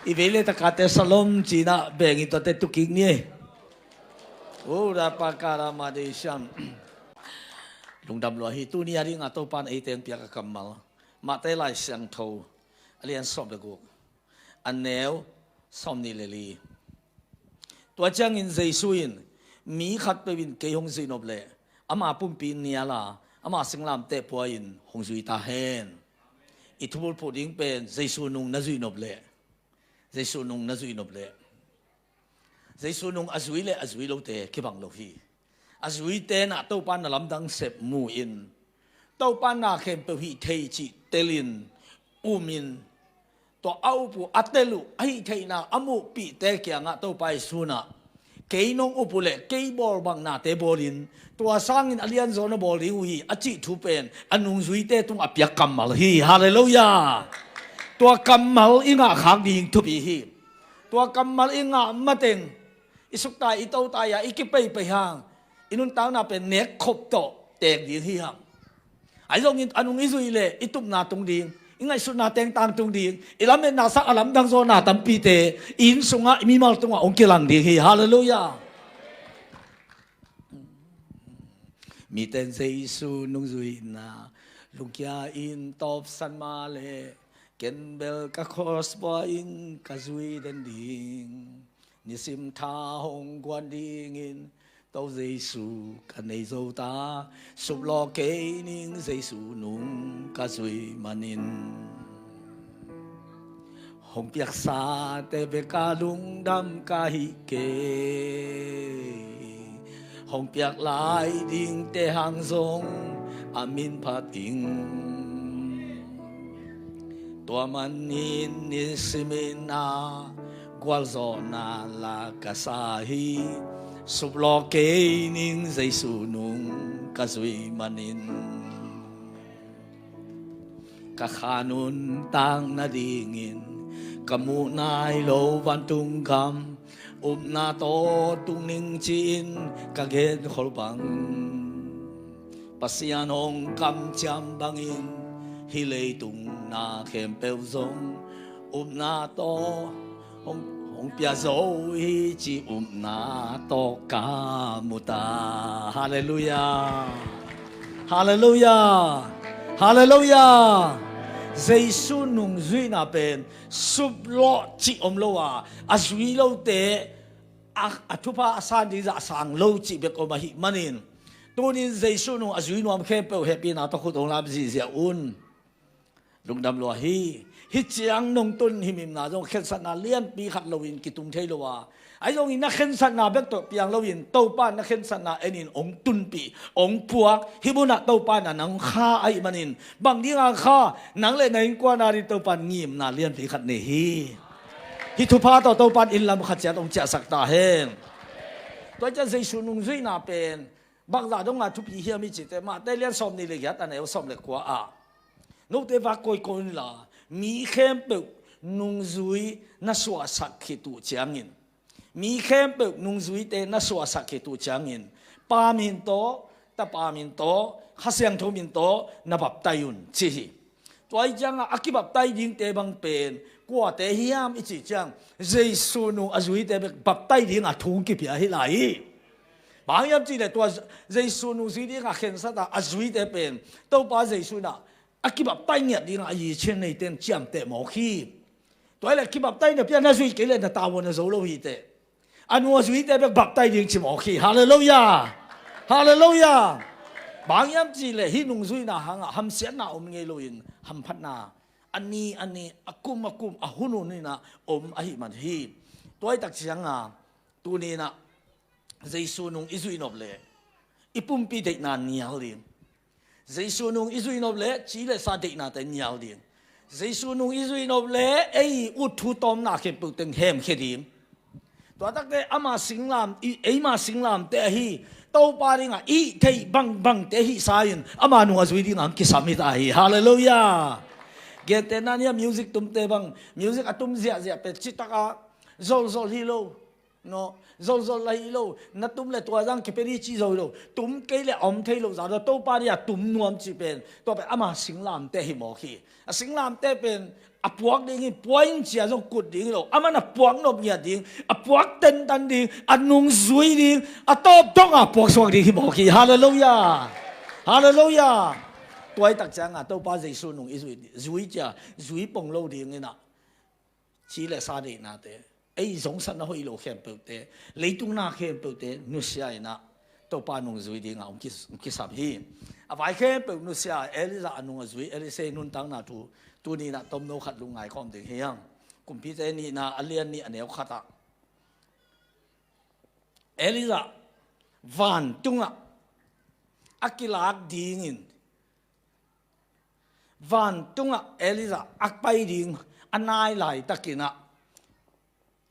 Ibele takate salom Cina bengi tote tuking ni. Ura pakara madesiam. Lungdam lohi tu ni ari ngato pan eten pia kamal. Mate lai siang thau. Alian som de guk. Anel som ni leli. Tua chang in Jesuin. Mi khat pe win ke hong zinob le. Ama pum pin nia la. Ama singlam te poin hong zui ta hen. Itubul puding pen Jesu nung na zinob le. Jesu nung na zinob le. Jesu nung azui le azui lo te kibang lo hi. Azui te na tau pan na lamdang sep mu in. Tau pan na khem pe hi thei chi telin umin. To au pu atelu ai thei na amu pi te kya nga tau pai suna. Kei nong upule kei bol bang na te bolin. Tua sang in alian zona bol hi achi thu pen anung zui te tung apyak kamal hi. Hallelujah. Tua kamal inga khang ding thu pi hi. Tua kamal inga mateng isuk ta itau ta ya ikipei pe hang. Inun tao na pen nek khop to tek ding hi hang. Ai zong in anung izui le itup na tung ding. Ingai su na teng tang tung ding. Ilam na sa alam dang zo na tampi te in sunga imimal tunga ongkilang ding hi. Hallelujah. Mi ten Jesu nung zui na lung kia in top san ma le ken bel ka cross boy in ka zui den ding ni sim tha hong quan ding in tao Jesu ka nei zo ta sub lo ke ning Jesu nung ka zui manin hong piak sa te be ka lung dam ka hi ke hong piak lai ding te hang zong amin pating tua manin ni simina gwal zona la kasahi sublo ke ning Jesu nung kasui manin kakhanun tang na dingin kamu nai lo van tung kam na to tung ning chin kagen kholbang pasianong kam cham bangin hilei tung na khem peu zong na to hong pia zo hi chi na to ka muta. Hallelujah. Hallelujah. Hallelujah. Jesu nung zui na pen sub lo chi lo a azui lo te atupa asan di za sang lo chi be ko mahi manin tunin Jesu nung azui nuam khem pe happy na to khutong lam ji zia un lungdam lo hi chiang nong tun himim na jong khen san na lian pi khat loin kitum thei lo wa ai jong in na khen san na bek to piang loin to pa na khen san na enin ong tun pi ong puak hibuna to pa na nang kha ai manin bang dinga kha nang le nai kwa na ri to pan ngim na lian pi khat ne hi thu pa to pan in lam khat cha ong cha sak ta hen to cha Jesu nung zui na pen bang za dong a thu pi hi mi chi te ma te lian som ni le ya ta ne som le kwa a no te va koi kon la mi khem pe nung zui na swa sak khi tu changin mi khem pe nung zui te na swa sak khi tu changin pa min to ta pa min to khasyang tho min to na bap tayun chi hi toy jang aki bap tay ding te bang pen kwa te hiam i chi chang Jesu nu azui te bap tay ding a thung ki pia hi lai bang yam chi le to Jesu nu zui ding a khen sa ta azui te pen to pa Jesu na aki bap tay nya ding a yi chen nei ten chiam te mo khi toy le ki bap tay na pia na zui ke le na ta won na zo lo hi te anu zui te bap tay ding chi mo khi. Hallelujah. Hallelujah. Bang yam chi le hi nung zui na hanga ham sian na nge loin ham phat na ani akum ahunu ni na ahi man hi toy tak chiang a tu ni na Jesu nung izui nob le ipum pi de na nial lin Jesu nung izui nob le chi le sa de na te nial lin Jesu nung izui nob le ei ut thu tom na khem pu teng hem khedim to tak te ama singlam ei ma singlam te hi tau pa ringa i thei bang te hi sain ama nu azui ding am ki samit a hi. Hallelujah. Get na nia music tum te bang music atum zia pe chitaka zol hi lo nó rồi rồi lấy lâu nó tụm lại tua răng cái bên đi chỉ rồi đâu tụm cái lại ông thấy lâu rồi đâu ba đi à tụm nuông chỉ bên tua bên ama sinh làm tê hi mò khi sinh làm tê bên buộc đi cái point chỉ trong cột đi đâu ama na buộc nó bịa đi buộc tên tan đi nung duy đi top top buộc xuống đi hi mò khi hallelujah hallelujah tua đặc trưng ba giê xu nung duy chả duy bông lâu đi nghe nè chỉ là sao đi nè thế ấy giống sẵn nó hơi lâu khen bự thế lấy tung na khen bự thế nu xia na tàu ba nung duy đi ngào kia sập hi vài khen bự nu xia Elisa nung duy Elisa nun tăng na tu ni na tom no khát lung ngài com tiếng hiang cùng phía trên ni na alien ni anh em khát à Elisa van tung akilak dingin van tung Elisa akpai ding anai lại takina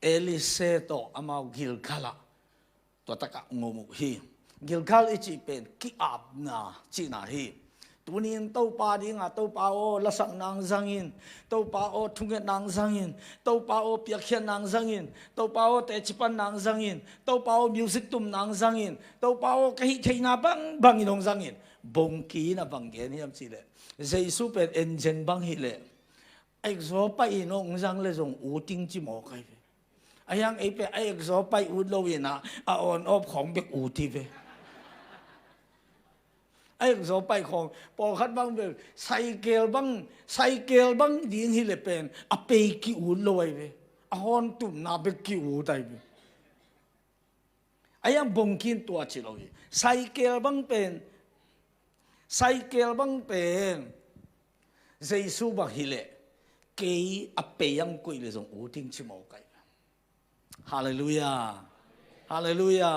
Elise to amau Gilgala to taka ngomu hi Gilgal ichi pen ki ap na chi na hi tunin to pa ding to pa o lasak nang zangin to pa o thunget nang zangin to pa o piakhian nang zangin to pa o te chipan nang zangin to pa o music tum nang zangin to pa o kahi theina bang bang inong zangin bongki na banggen hiam chi le Jesu pen engine bang hi le exo pa inong zang le jong u ting chi mo kai ayang ấy pe ay exo pai u lo ina on off ของเบกอูทีเวay exo pai ของปอคัดบังเบไซเกลบังดิงฮิเลเป็นเปกิอูloไอเวฮอนตุมนาเบกิอูไตเวayang bongkinตัวจิโลยไซเกลบังเป็นเจซูบักฮิเลเกยเปยังกุยเลยจงอูทิงชิโมไกฮาเลลูยาฮาเลลูยา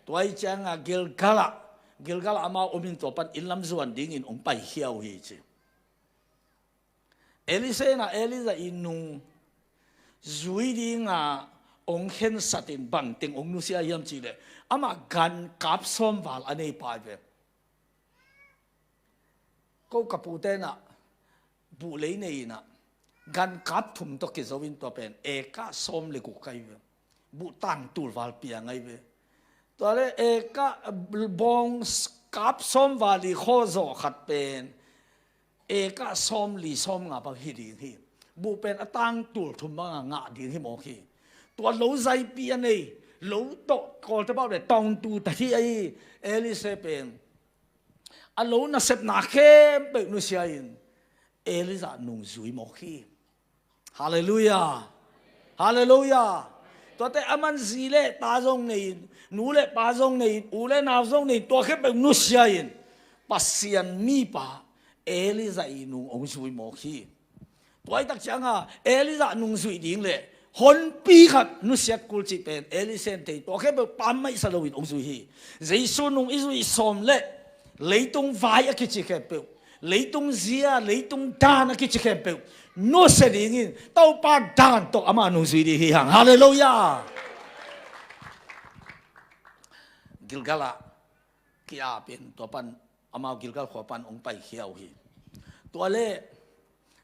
ตัวไอ้จังกิลกาลอามาอมินตัวปันอินลัมส่วนดิ่งอินองไปเขียวฮีจิเอลิเซน่ะเอลิซาอินุจุยดิ่งองเห็นสัตินบังติงองนุเซียยามจีเลยอามากันกับสมวัลอันนี้ไปเวก็กับปูเตน่ะบุเลยนี่น่ะกันกับถุมตกิจวินตัวเป็นเอกะสมเลกุไกเวบุตันตูลวาลเปียงไงเวตัวเลเอกะบองกับสมวาลีโคโซขัดเป็นเอกะสมลีสมงาบังฮิดีฮีบุเป็นตังตูลทุมบังงะดีฮีโมคีตัวโลใจเปียนี่โลโตกอลตะบ้าเลยตองตูตะที่ไอเอลิเซเป็นโลน่ะเสพนาเข้มเป็นนุเซียอินเอลิซานุงจุยโมคีฮาเลลูยาฮาเลลูยาตัวแต่อามันซีเล่ปาจงนี่นูเล่ปาจงนี่อูเล่นาจงนี่ตัวแค่เป็นนุเซียอินปัสเซียนมีปาเอลิซาอินุงองจุยโมคีตัวไอ้ตักจังเอลิซานุงจุยดิ่งเล่คนปีขัดนุเซียกุลจิเป็นเอลิเซนเตตัวแค่เป็นปั๊มไม่สลวินองจุยฮีเจสุนุงอิจุยสมเล่เลยตรงไฟอะคิดจิแค่เปิลเลยตรงเสียเลยตรงดานอะคิดจิแค่เปิลโน้เสด็จงินเต้าปาดานตกอามานุสุยดีฮีฮังฮาเลลูยากิลกาลกิอาเป็นตัวปันอามากิลกาลขวปันองไปเขียวฮีตัวเล่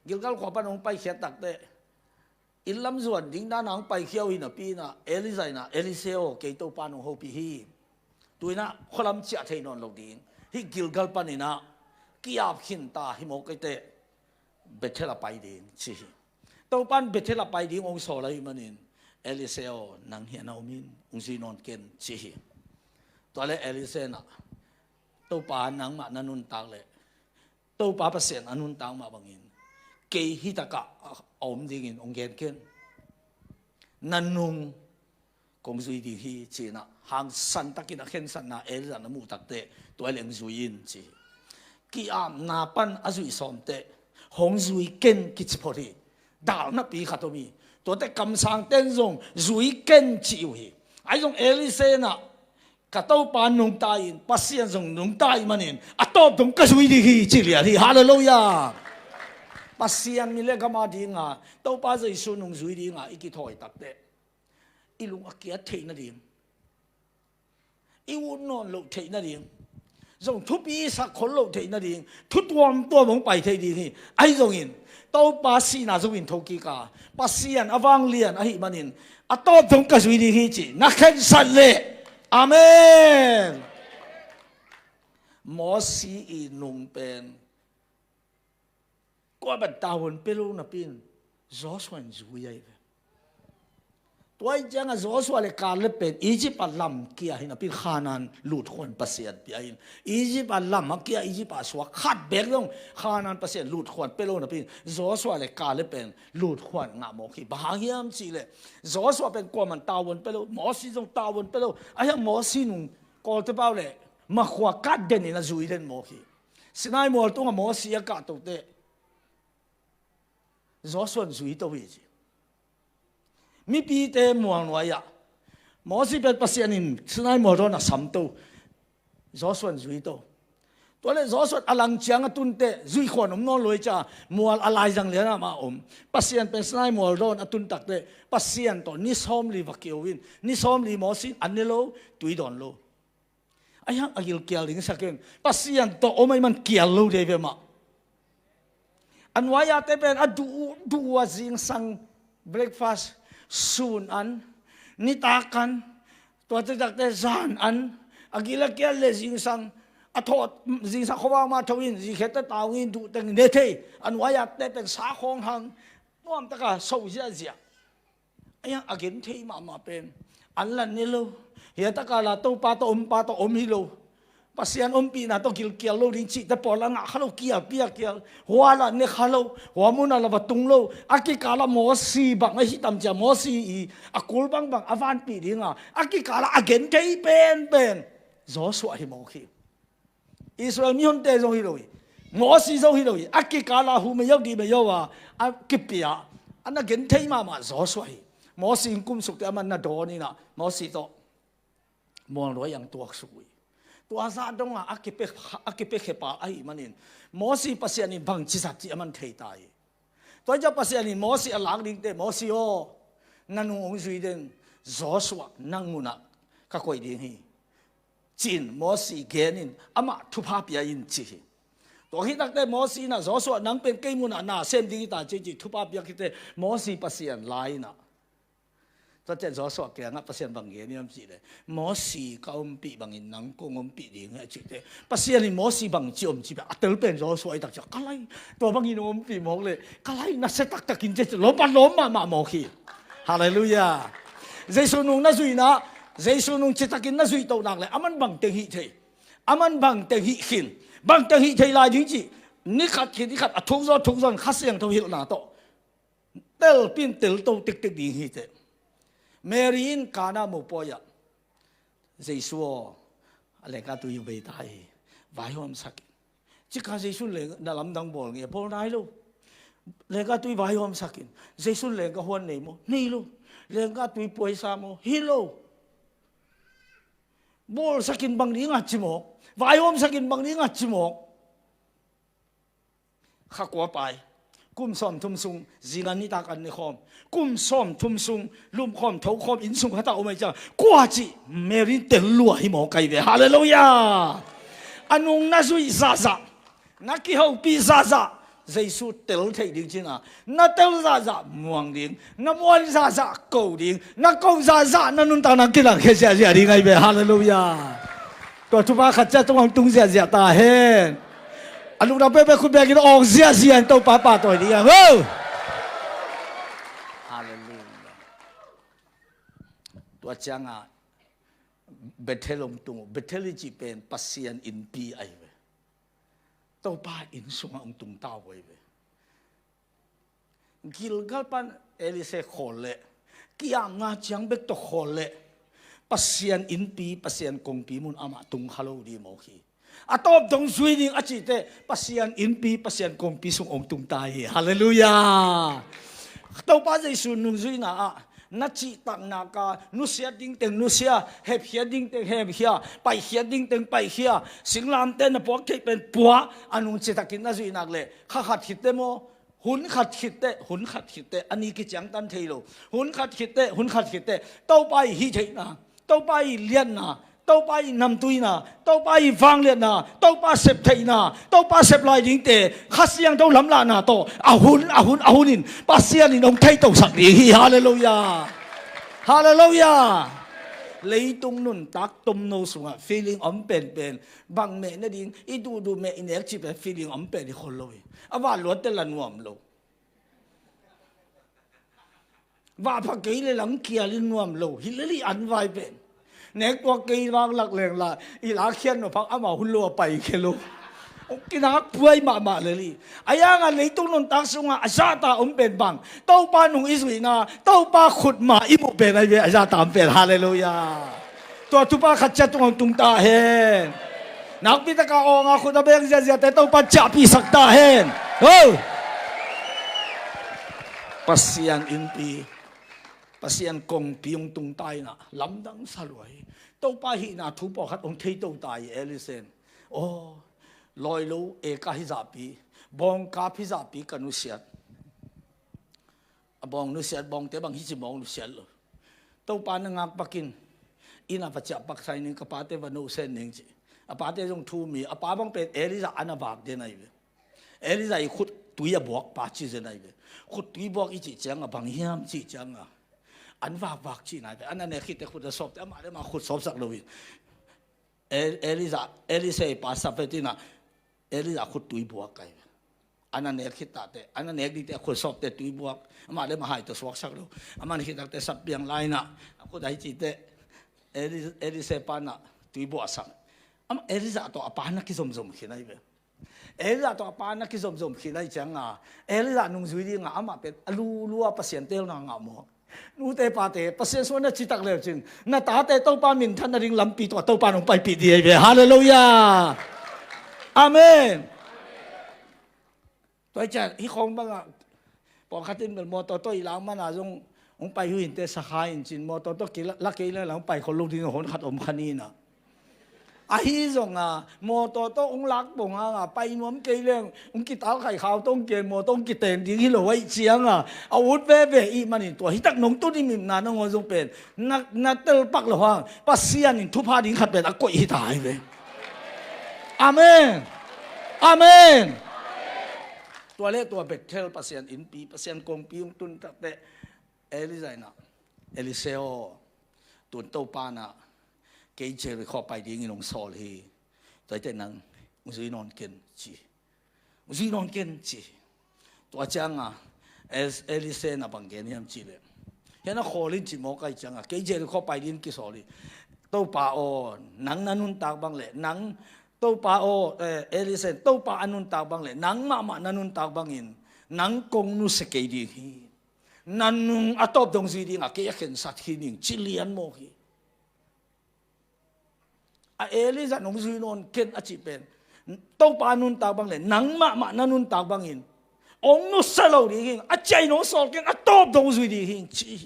กิลกาลขวปันองไปเขียตักเตอินลัมส่วนดิ้งด้านองไปเขียวฮีน่ะปีน่ะเอลิไซน่ะเอลิเซโอเกยตัวปันองโฮปีฮีตัวน่ะขลัมเจียเทนอนลงดิ้งฮิกิลกาลปันนี่น่ะกิอาบขินตาฮิโมกเตเบเทลาไปดิ้งชีตัวปันเบเทลาไปดิ้งองโซลาฮิมันนินเอลิเซโอนังเฮียนามินองซีนอนเกนชีตัวเล่เอลิเซน่ะตัวปานังมานันุนตังเลยตัวปาเปอร์เซ็นต์นันุนตังมาบังอินเกยฮิตากะอมดิ้งอินองเกนเกนนันนุงกงสุยดีฮีจีน่ะหางสันตะกินะเข็นสันน่ะเอลิซานะมูตักเตตัวเลี้ยงสุยินจีกีอามนาปันอาสุยสอมเตหงสุยเกนกิจพอดีดาวนับปีขัดตัวมีตัวแต่กำสังเต้นรงสุยเกนจิวฮีไอ้ตรงเอลิเซน่ะกะเต้าปานนงตายินปัสเซียนรงนงตายมันเองอะตอบตรงกสุยดีฮีจีเลียที่ฮาเลลูยาปัสเซียนมีเล็กมาดีงาเต้าปาจะสุนงสุยดีงาอีกถอยตักเตอีลุงอาเกียเทนนั่นเองอีวุนนอนลุกเทนนั่นเอง dùng thúc bi sắc khốn lộ thế na đi thúc tua mong bài thế đi ai dùng in tàu ba si na dùng in thâu kỳ cả ba si an avang lian ai manin à tàu dùng cái gì đi chỉ na khen sanh lệ amen mỏ si in nung pen qua bận tàu hồn pelu na pin gió xuân vui vậyตัวยังอ่ะโจชัวเลยการเล่เป็นอียิปต์ลำเกียหินะเป็นขานันหลุดคนเปอร์เซ็นต์ไปอินอียิปต์ลำมาเกียอียิปต์ชัวขัดเบรลงขานันเปอร์เซ็นต์หลุดคนเปโลนะเป็นโจชัวเลยการเล่เป็นหลุดคนงาโมกีบางอย่างสิเลยโจชัวเป็นกว่ามันตาวนเปโลหมอสีจงตาวนเปโลไอ้ยังหมอสีนุ่งกอดเปล่าเลยมาขวากัดเด่นนี่นะจุยเด่นโมกีสินายหมอตัวหมอสีอากาศตัวเตะโจชัวจุยตัววิจิมีปีเตมวงไว้อะหมอสิเป็นปัสยานินสนายหมอรอนะสามตัวจอส่วนจุยตัวเลยจอส่วนอลังเจียงตุนเตจุยขวานนอนลอยจ้ามัวอะไรจังเลยนะมาปัสยานเป็นสนายหมอรอนตุนตักเตปัสยานตัวนิสอมลีวักเกียววินนิสอมลีหมอสิอันนี้โลตุยดอนโลไอ้ยังอากิลเกียลิงสักเองปัสยานตัวโอไม่มันเกียลโลเดเวมาอันวายาเตเป็นอดูว่าจิงสังเบรกฟาสสูนอันนิตากันตัวจะจักแต่จานอันอากิลเกียเลจิงสังอทอดจิงสังเขาว่ามาทวินจิงเขตตาวินดูแต่งเนเทอันวายาแต่เป็นสาคงหังน้อมตะกาสู้เสียเสียไอ้ยังอากินเทมาเป็นอันละนี่โลเฮียตะกาลาตัวปาตัวอมฮิโลปัสยานปีน่ะต้องกิลเกียลโลดิจิแต่พอละงะฮัลโลเกียเปียเกียหัวละเนี่ยฮัลโลหัวมุนละวัตุงโลอากิกาละมอสีบังไอ้ที่ตำจะมอสีอากูลบังอวานปีดิงอ่ะอากิกาละอาเกนเทเป็นจอสวะฮิโมคีอิสราเอลมีคนเตจงฮิโลมอสีจงฮิโลอากิกาละหูไม่ยกดีไม่ยกว่าอากิเปียอันนั้นเกนเทมาจอสวะฮิมอสีกุมสุกแต่มันน่ะโดนี่นะมอสีโตมองรวยอย่างตัวสุยตัวซาดงอากิเปเขปาไอ้มันนี่มอสีปัสยานิบังจิสัตจิมันเทตายตัวเจ้าปัสยานิมอสีอลังดิ่งเตมอสีโอนันองจุยเดนจอสวะนังมุนักก็คอยดิ่งฮีจินมอสีเกนินอามาทุพาปียินจีตัวที่ตักเตมอสีน่ะจอสวะนังเป็นเกมุนักน่ะเซมดิ่งตาจีทุพาปีกิเตมอสีปัสยานไลน่ะตัวเจ้าจอสวะแกงปัสยานบางเงี้ยนี่มันจีเลยมอสีก็ปีบางอินนังก็ปีดิ่งไอ้จีเตปัสยานิมอสีบางจีจีแบบอัตเตอร์เป็นจอสวะไอ้ตักจะกะไรตัวบางอินปีมองเลยกะไรน่ะเสตักกินเจล้มมาโมขีฮาเลลูยาเจสุนุงน่ะจุยนะเจสุนุงจิตกินน่ะจุยตัวนักเลยอามันบังเตหิเทอามันบังเตหิขินบังเตหิเทลายจริงๆนี่ขัดทุกซอนขัดเสียงทุกหิลนาโตเตลปินเตลโตติกดิ่งหิเทเมรีนกานาโมปอยะเจสุอะไรก็ตัวอยู่ไปตายวายหอมสักจิกาเจสุเลยนั่งลำดังบอลเงี้ยพอได้ลูกเลยก็ตัววายหอมสักเจสุเลยก็หัวเหนื่อยโมนี่ลูกเลยก็ตัวป่วยสามโมฮิโลบอลสักบางนี้งัดจิโมวายหอมสักบางนี้งัดจิโมขักว่าไปกุมซ้อมทุ่มซุงจีนันนิตากันในคอมกุมซ้อมทุ่มซุงลุ่มคอมเท้าคอมอินซุงข้าตาโอเมจ้ากว่าจีเมรินเตลัวหิมอไกเวฮาเลลูยาอันนงน่าสุยซาซานักขี้เขาปีซาซาเจสุเตลเทดิ่งจีน่ะนักเตลซาซาม่วงดิ่งนักม่วงซาซาเกาดิ่งนักเกาซาซานั่นนุ่นตานักกินหลังแค่เสียดิ่งไงเวฮาเลลูยาตัวทุบาขัดเจ้าต้องตุงเสียตาเห็นอันนู้นเราไปคุณแบกินออกเสียตัวป้าตัวนี้อ่ะเฮ้ยฮาเลลูยาตัวจังอ่ะเบเทลงตุงเบเทลิจิเป็นปัสยานอินปีไอเว้ตัวป้าอินสุงองตุงตาไว้เว้กิลกัลปันเอลิเซโคเล่กิยามงาจังเบกตัวโคเล่ปัสยานอินปีปัสยานกงปีมุนอามาตุงฮัลโหลดีโมคีอาตอบตรงสุยนิ่งอาจิเตปัสยานอินปีปัสยานกงปีสุงองตุงตายฮาเลลูยาตัวป้าใจสุนุงสุยนะนัจิตักนากานุเสียดิ้งเต็งนุเสียเห็บเหียดิ้งเต็งเห็บเหียไปเหียดิ้งเต็งไปเหียสิงลามเต้นพวกที่เป็นปัวอนุจิตกินน่าสุยนักเลยข้าขัดหิดเตโมหุ่นขัดหิดเตอันนี้กิจังตันเทโลหุ่นขัดหิดเตตัวไปหิเทนะตัวไปเลียนนะ tàu ba nằm tui na tàu ba vang liệt na tàu ba xếp thầy na tàu ba xếp lại dính tệ khát xiang tàu lắm là na to ahun in ba xiang in ông thấy tàu sặc đi hallelujah hallelujah lấy tung nun tác tum nô sung à feeling pen bằng mẹ nó đi ít du mẹ in chỉ phải feeling pen đi khôn lôi à và luật tên là nuông lô và phải cái này lắm kia lên nuông lô hi lấy ăn vài bên nét qua cây vang lạc lèng là ý lá khiên mà phăng ám hun lô bay kia lô cái nào quay màเลยai ang lấy tung nun tác sung à sa ta pen bằng tàu ba nung isui na tàu ba khut mà imu pen ai về sa ta pen hallelujah tua tu ba khát tung tung ta hen nak pi ta ka ong a khut abeng zia te tàu ba cha pi sak ta hen pasian inpi pasian kong piung tung tai na lam dang salwai tàu ba hi na thu po khat ong thei tàu tai elisen loi lo eka hizapi bong ka hizapi kanusiat abong nusiat bong te bang hiji bong nusiat lo to pa na ngak pakin ina pacha paksai ning kapate vanu sen ning chi apate jong thu mi apa bang pe eliza ana bak de nai ve eliza I khut tuya bok pa chi je nai ve khut tui bok I chi chang abang hiam chi chang a an bak chi nai ve ana ne khit te khut sop te ama le ma khut sop sak lo wi eliza pa sapetina Eliza khut tui buak kai ana ne khita te ana ne di te khut sop te tui buak ama le ma hai to swak sak lo ama ne khita te sap piang lai na khut dai chi te Eliza pa na tui buak sak ama Eliza to apa na ki zom khinai ve Eliza to apa na ki zom khinai changa Eliza nung zui di nga ama pe alu lua pasien tel na nga mo nu te pa te pasien so na chi tak le chin na ta te to pa min than na ring lampi to pa nong pai pi di ve hallelujah Amen. Tôi chắc hi không bằng à, bỏ khát tin mình mua tôi làm mà là dùng ông bay huyền te sakai chín mua tôi kia lắc kia là ông bay còn lúc thì nó hỗn khát khăn đi nè. Ai dùng à mua tôi ông lắc bông à bay nuông kia lên ông kia tao khai khao tông kia mua tông kia tiền thì lo vậy chiang à, út về ý mà nhìn tôi hi tắc nông tôi đi mình nó ngồi dùng bền, nát tel bạc là hoang, bác sĩ anh thu pha đi khát bền, quậy hi tai về. Amen. Amen. Tua le tua betel pasien inpi pasien kongpi yung tun tate Eliza na Eliseo tun tau pa na kay jeri kho pai ding inong sol hi tai te nang uzui non ken chi tua changa Elise na banggen yam chi le yana kholin chi mo kai changa kay jeri kho pai ding ki soli tau pa o nang nanun tak bang le nang tau pa o Elisen tau pa anun tak bang le nang ma nanun tak bangin nang kong nu se kay di hi nanung atop dong si di nga kaya ken sat hining chilian mo hi a Elisa nong si non ken achipen tau pa anun tak bang le nang ma nanun tak bangin ong nu salo di hi a chai no sol ken atop dong si di hi chi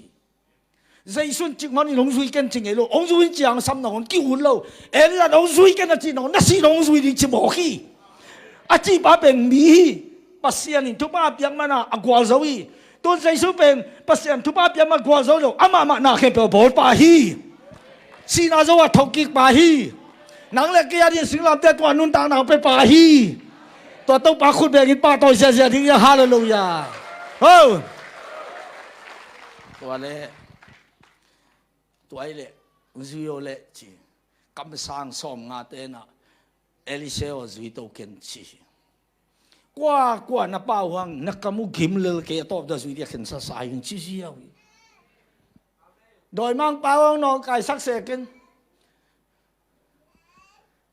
dây xuân chịu món nông duy ken chừng ấy luôn ông duy chàng xăm nào còn kêu hồn lâu em là ông duy ken là chỉ nó xí ông duy đi chỉ bỏ khi à chỉ ba bên mỹ bác sĩ anh thu ba biếng mà na à qua dấu ý tôi dây xuân bên bác sĩ anh thu ba biếng mà qua dấu rồi mà na khen bỏ ba hi xí na dấu à thâu kịch ba hi nắng lại kia đi sinh làm tết toàn nôn tang nàoไปba hi tôi tao ba khut bên cái ba tôi sẽ thì hallelujah oh tôi lẽ tuổi lệ duy lệ chỉ cắm sang xóm ngã tên à Eliseo duy tàu kiến chỉ qua na bao hoàng na kamu kim lơ cái top đó duy đi kiến sa sai những chi gì vậy đòi mang bao hoàng nó cái sắc sệt kiến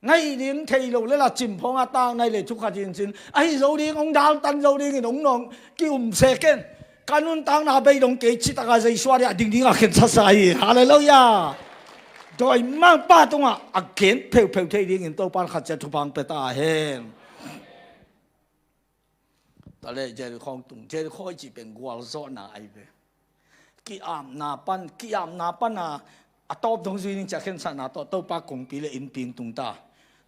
ngay đến thầy lục là chìm phong a tang này để chúc khát tiền xin ai dấu đi ông đào tan dấu đi cái đống nó kêu sệt kiến kanun tang na bay dong ke chi ta ga zai swa dia ding ding a khen sa sai hallelujah doi mang pa tung a khen pheu thei ding in to pan khat cha thu pang pe ta hen ta le je khong tung je khoi chi pen gwal zo na ai ve ki am na pan na a top dong zui ning cha khen sa na to pa kong pi le in ping tung ta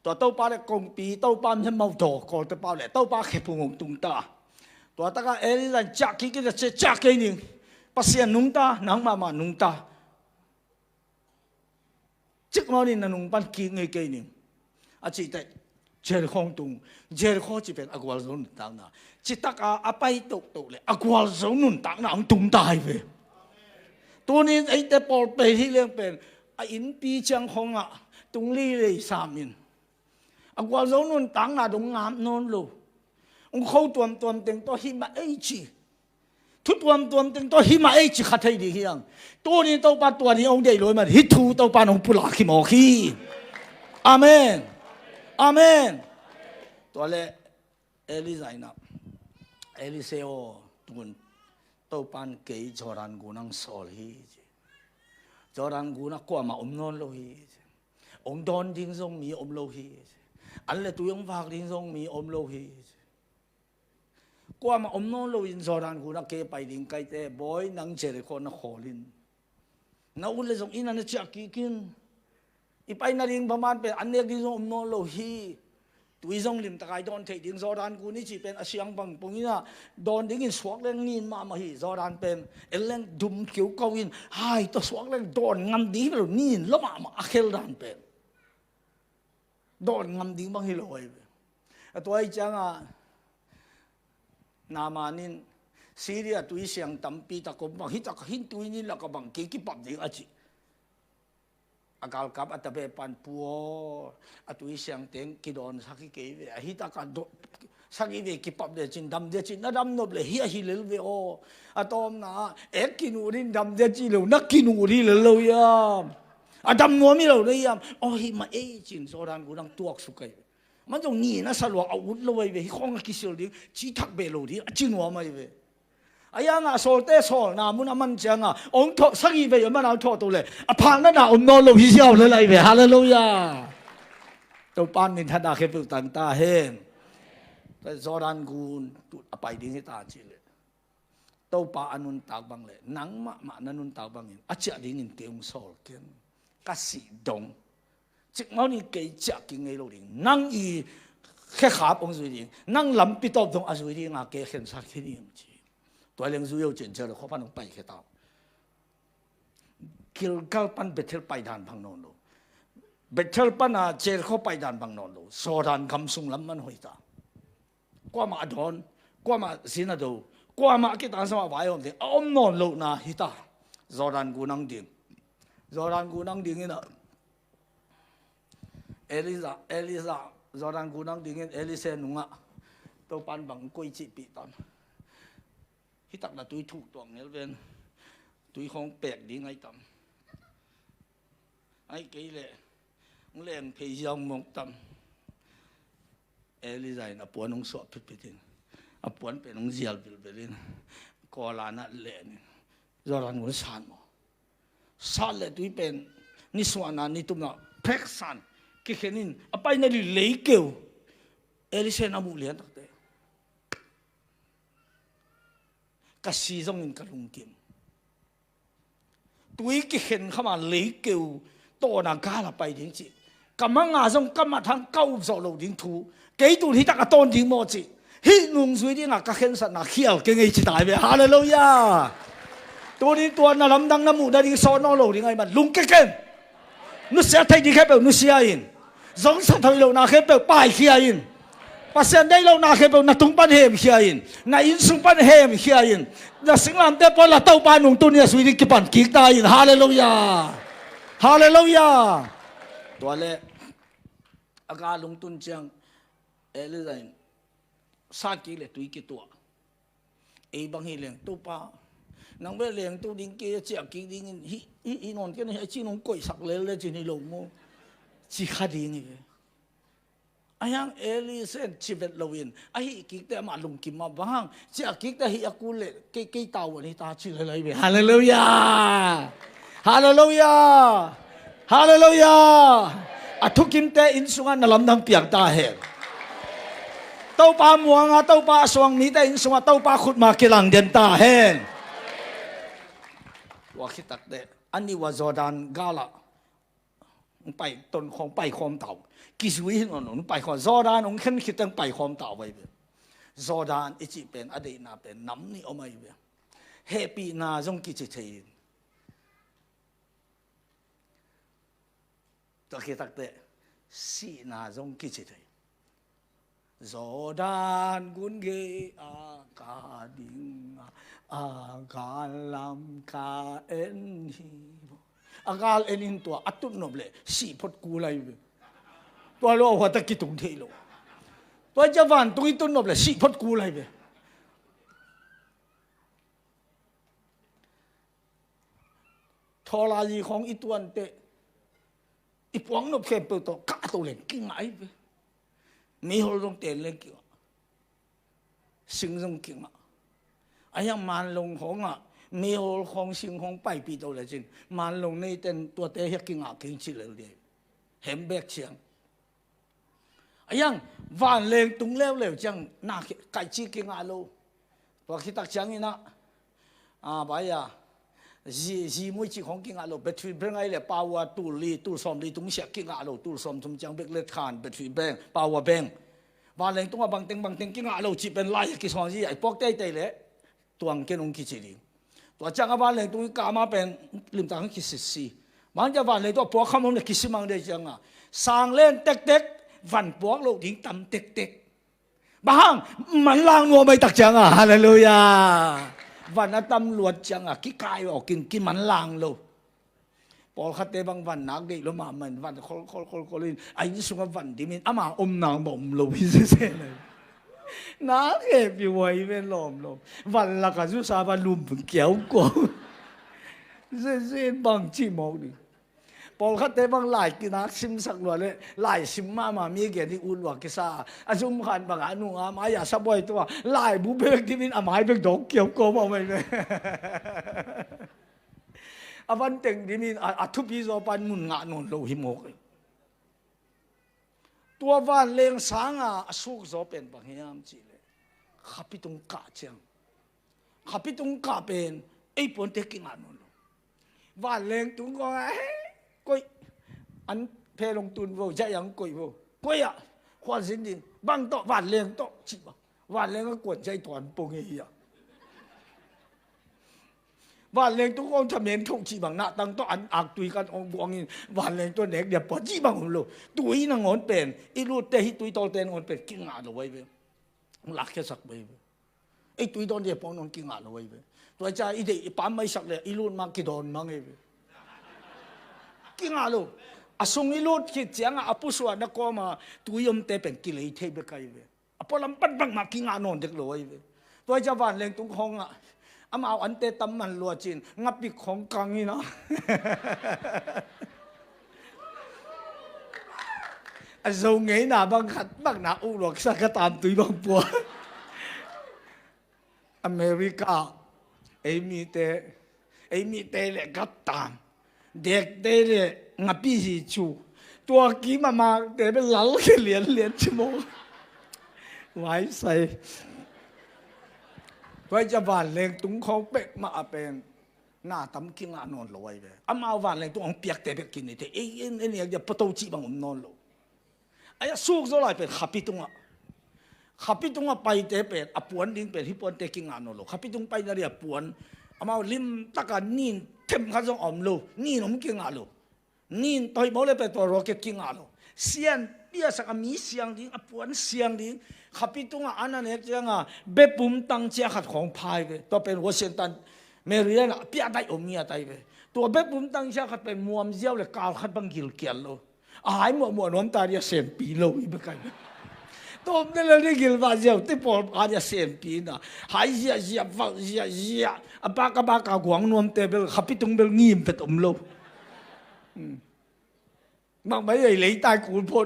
to pa le kong pi to pa mhen mau do ko to pa le to pa khe pung tung taตัวตะกาเอลิสันจักกี้ก็จะจักกี้นี่ปัสยานุงตานังมานุงตาจึก mau ni nanung pan ki ngai ke ni a chi te jer khong tung jer kho chi pen agwal zon tang na chi taka apai tok tok le agwal zon nun tang na ang tung tai ve tu ni ai te pol pe hi leng pen a in pi chang khong a tung li le sam in agwal zon nun tang na dong ngam non lo ông khâu tuam tiếng to hi mà ấy chi thu tuam tiếng to hi mà ấy chi khát thấy đi hiang tôi đi tàu ba tuần đi ông đây rồi mà hít thu tàu ba ông pula khi mò khi amen amen tôi lẽ Elizabeth Eliseo tuần tàu ban kỹ Jordan gu năng sol hi Jordan gu năng qua mà ông non lo hi ông don tiếng sông mi ông lo hi anh là tụi ông vạc tiếng sông mi ông lo hi qua mà ông nó lâu in Jordan cũng đã kê bài đình cái thế boy nắng chơi con nó khổ lên nó uống lên giống in anh chắc kỹ kinh ipai na ring baman pe anh đi giống ông nó lâu hi tụi giống lim tay đòn thấy đình Jordan cũng ní chỉ pen asiang bằng bông ina đòn đình in suak lên nhìn mà hi Jordan pen lên đum kiểu câu in hai to suak lên đòn ngâm đi rồi nhìn lắm mà akhel dan pen đòn ngâm đi bằng hi lôi tôi chẳng à namanin Syria tui siang tampi ta ko bang hita hin tui ni la ka bang ki ki pap ding achi akal kap atabe pan puo atui siang teng ki don saki ke ve hita ka do saki ve ki pap de chin dam de chin na dam no ble hi hi lel ve o atom na ek ki nu rin dam de chi lo nak ki nu ri le lo ya adam no mi lo le ya o hi ma e chin so dan gu dang tuak su kaiมันจะงี้นะสลวกอาวุธเลยเว้ยข้องกิเสียดิจีทักเบลดิจีนัวมาเว้ยไอ้ยังอ่ะโซลเตโซลนามุนมันจังอ่ะองค์ทอสักอีเว้ยมันเอาทอตัวเลยอ่ะผ่านนั่นน่ะองค์นอนลงพิเศษเลยเว้ยฮาเลลูยาตัวปานนินทัดาเคปุตันตาเฮนแต่จอรันกูตุอภัยดิ้งให้ตาจีเลยตัวปาอนุนตากบังเลยนังมานันุนตากบังเองอาจจะดิ้งอินเตียงโซลเกนกัสสีดงจิกมันนี่เกยจักกินไงลูกดินั่งอีแค่ขาปงสุยดินั่งลำปิดตบตรงอาสุยดิงาเกยเห็นสักทีนี่มั้งจีตัวเลี้ยงสุยเอาเจนเจอเลยเขาพันองไปแค่ตากิลกัลปันเบทเทลไปด่านพังนนดูเบทเทลปันอาเจอเขาไปด่านพังนนดูโซดานคำสุงลำมันหอยตากว่ามาดอนกว่ามาสินาดูกว่ามาคิดตามสมาไว้ผมดิอ้อมนอนลูกนะฮิตาโซดานกูนั่งดิ่งโซดานกูนั่งดิ่งนี่นะElisa Jordan gunang dingin Elisa nunga to pan bang koi chi pi tan hitak na tui thuk tong ngel ven tui khong pek ding ai tam ai ke le ngleng phei yong mok tam Elisa na puan ong so pit pitin a puan pe nong zial bil belin ko la na le ni Jordan gun san mo san le tui pen ni swana ni tum na pek san cái khi nín, apa ini lấy kêu, Elisa namu lihat tak deh, kasih zong kalung kim, tui cái khi khama lấy kêu, to na gala pai ding chi, kamang azong kamatang kau zolo ding thu, cái tu hi tak aton ding mo chi, hi nung suy ding a kakhen sa na khial cái ngay chi tai be, hallelujah, tu ni tuan na lam dang namu dari so no lo ding ai man lung cái ken, nu sia thai di khep nu sia in giống sát thời lâu na khép bèo bài kia in, và sen đây lâu na khép bèo na tung ban hem kia in, na in sung ban hem kia in, na sinh làm thế bao là tàu ban nung tu nia suy đi kịp bản kỹ ta in, hallelujah, hallelujah, đó là aga lung tun chang, Elisa sa kỹ là tùy kỹ tua, ấy bằng hi liền tu pa, nang bê liền tu đinh kia chia kỹ đinh hi non cái này chỉ nong quậy sặc lên lên chỉ ni lồng mo chỉ khá đi như vậy, anh Elisa chỉ biết lâu in, anh kỹแต่มาลงกิมมาบ้างchỉ kỹแต่hi aku le cái tàu này ta chỉ lấy về, hallelujah, hallelujah, hallelujah, à thúc kimแต่in sungan nalam nang piang ta hen, tàu pa muang à tàu pa suang niแต่in sungan tàu pa khut ma kilang den ta hen,ว่าคิดตักแต่อันนี้ว่าจอร์แดนกาละไปต้นของไปความเต่ากิสวิหนนไปความจอร์แดนองค์ขึ้นคิดตั้งไปความเต่าไปจอร์แดนอิจิเป็นอดีตนาเป็นน้ำนี่เอามาอยู่เฮปีนาจงกิจเทียน ตัวคิดตักเตะสีนาจงกิจเลยโซดานกุนเกอากาดิงอากาลัมกาเอ็นฮีอากาเอ็นอินตัวอัตุนนบเลยสีพดกูเลยตัวโลหัวตะกิตุงเทโลตัวเจ้าวันตุยตุนนบเลยสีพดกูเลยทอลายีของอีตัวนเตอีปวงนบเข้มเปิดตัวกะตัวเล่นกิ้งไงไปมีหอลงเตนเล่นกิ้งสิงลงกิ้งไอ้ยังมันลงของมีหอลของสิงของไปปีตัวเลยจริงมันลงในเต็นตัวเตะเฮกิ้งกิ้งชิเลยเดียเห็นแบกเชียงไอ้ยังวันเล่นตุงเลี้ยวจังน่าไก่ชีกิ้งโลตัวคิดตักจังนี่นะไปจีมวยจีของกิ้งโลเบทรีเบงไอเล่ปาวตูลีตูสอมลีตุงเสียกิ้งโลตูสอมทุมจังเบกเล็ดขานเบทรีเบงปาวเบงวันเล่นตุงบางเต็งกิ้งโลจีเป็นลายกิสอนจีไอพวกเตยเล่ตัวอังเกนงกิจิลิตัวจังวันเล่นตุงกามาเป็นลิมตังกิสิสีมันจะวันเล่นตัวพวกเขามันกิสิมังเดจังสร้างเล่นเต็กวันพวกโลดิ้งตำเต็กบางมันลางงัวไม่ตักจังฮาเลลูยาวันนั้นตำรวจจังกิกายออกกินมันลางโลพอขัดเตะบางวันนักเด็กแล้วมาเหมือนวันคนลินไอ้นี่สุกวันที่มีอามานางบ่มโลพิเศษเลยนักเก็บอยู่ไว้เป็นลมวันละก็สุสาบลุมเกี่ยวกว่าเส้นบางจีมองดิพอขัดเตะบางหลายกินนักซิมสักหน่อยเลยหลายซิมมามีเกี่ยที่อุ่นว่ากิซาอาจุมขันบางอันนุ่งมายาสบายตัวหลายบุเบกที่มีอามาให้เป็นดอกเกี่ยวกว่าไม่เลยอาวันเต็งที่มีอาทุบีโซปันมุนงานนโลหิมกตัววันเลี้ยงสางสุกโซเป็นบางอย่างจีเลยขับไปตรงกาเชียงขับไปตรงกาเป็นไอ้ปนเทกิงานนโลวันเลี้ยงตรงก็ก้อยอันเพลงตุนโวจะยังก้อยโวก้อยความสิ่งนี้บางโตวันเลี้ยงโตจีบวันเลี้ยงก็กวนใจถอนปงเฮียวันเลี้ยงทุกคนทำเองทุกจีบังหน้าตั้งโตอันอักตุยกันองบวงอินวันเลี้ยงตัวเด็กเดี๋ยวปอจีบังหุ่นโลตุยนั่งงอนเป็นอีรูดเตะฮิตุยโตเตนงอนเป็นกิ้งอาลไว้เว้หลักแค่สักใบไอ้ตุยโดนเดี๋ยวปองนอนกิ้งอาลไว้เว้ตัวใจอีเด็กปั๊มไม่สักเลยอีรูดมากี่โดนมั้งเว้กิ้งอาลูอาสงอีลูดคิดจังอาปุสวานักก็มาตุยมเตเป็นกิเลสเทปกันเลยอาพอลำปัดบังมากิ้งอานนเด็กเลยตัวจะวันเลี้ยงตุงห้องอามาอันเตตำมันลัวจินงับปีของกังนี่นะอาสงไงน่ะบางขัดบางน่ะอุลกสักตามตุยบางปัวอเมริกาไอ้มีเตเลยกัดตามเด็กเด็กงับปีสิจูตัวกี้มาเด็กเป็นเหลาเหรียญชั่วโมงไว้ใส่ไว้จะวันเลี้ยงตุ้งของเป็ดมาเป็นหน้าตั้มกิ้งนอนลอยไปอามาวันเลี้ยงตุ้งของเปียกแต่เปียกกินนี่เอ้ยเนี่ยจะประตูจีบังนอนลอยไอ้สุกโซลายเป็นขับปีตุ้งไปเตะเป็ดปวนดิ้งเป็ดที่ปวนเตะกิ้งนอนลอยขับปีตุ้งไปนั่นเรียปวนอามาลิมตะการนี่เข็มขัดจงอมโลนี่น้องกิ้งนอนลอยนี่ต่อยบอลเลยเป็นตัวโรเก็ตกิ้งนอนลอยเสียนเบี้ยสักมีเสียงดิ้งปวนเสียงดิ้งขับปีตุ้งอันนั้นเนี่ยจังเบ็บปุ่มตั้งเจ้าขัดของพายไปตัวเป็นวอชิงตันเมริเอน่ะเปียได้อมเมียได้ไปตัวเบ็บปุ่มตั้งเจ้าขัดเป็นมัวมเจ้าเลยกาวขัดบังกิลเกียลโลหายมัวน้ำตาเดียเซนปีโลอีกไปตัวนั่นเลยกิลว่าเจ้าที่ปอดอาเดียเซนปีน่ะหายเสียฟังเสียปากกวางนวมเตเบลขับปีตุ้งเบลงีมเป็ดอมโลบางไม่ใช่เลยตายกูพูด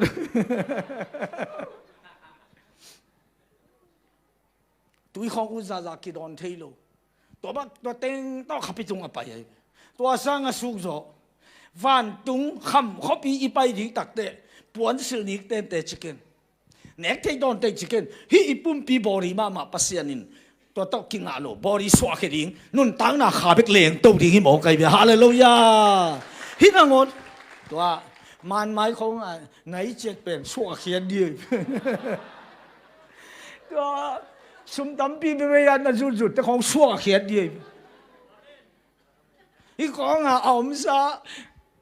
ตุยของอุตสาหกิจอนเทโลตัวเต็งต้องขับไปตรงไปตัวสร้างสุขโซวันตุงคำเขาปีอีไปดีตักเตะปวนสินิกเตะชิคเก้นเน็กเทโดนเตะชิคเก้นฮีอีปุ่มปีบอรีมาปัสยานินตัวต้องกินอาโลบอรีสวาเกดิงนุ่นตั้งหน้าขาเบกเลียงตัวดิ้งหิมอกไกบีฮาเลลูยาฮินังอดตัวมันหมายของไหนเจ็ดเป็นสวาเขียนดีตัวสมตั้มปีเป็นยันนั่นสุดแต่ของสวาเขียนดีอีกของอมซา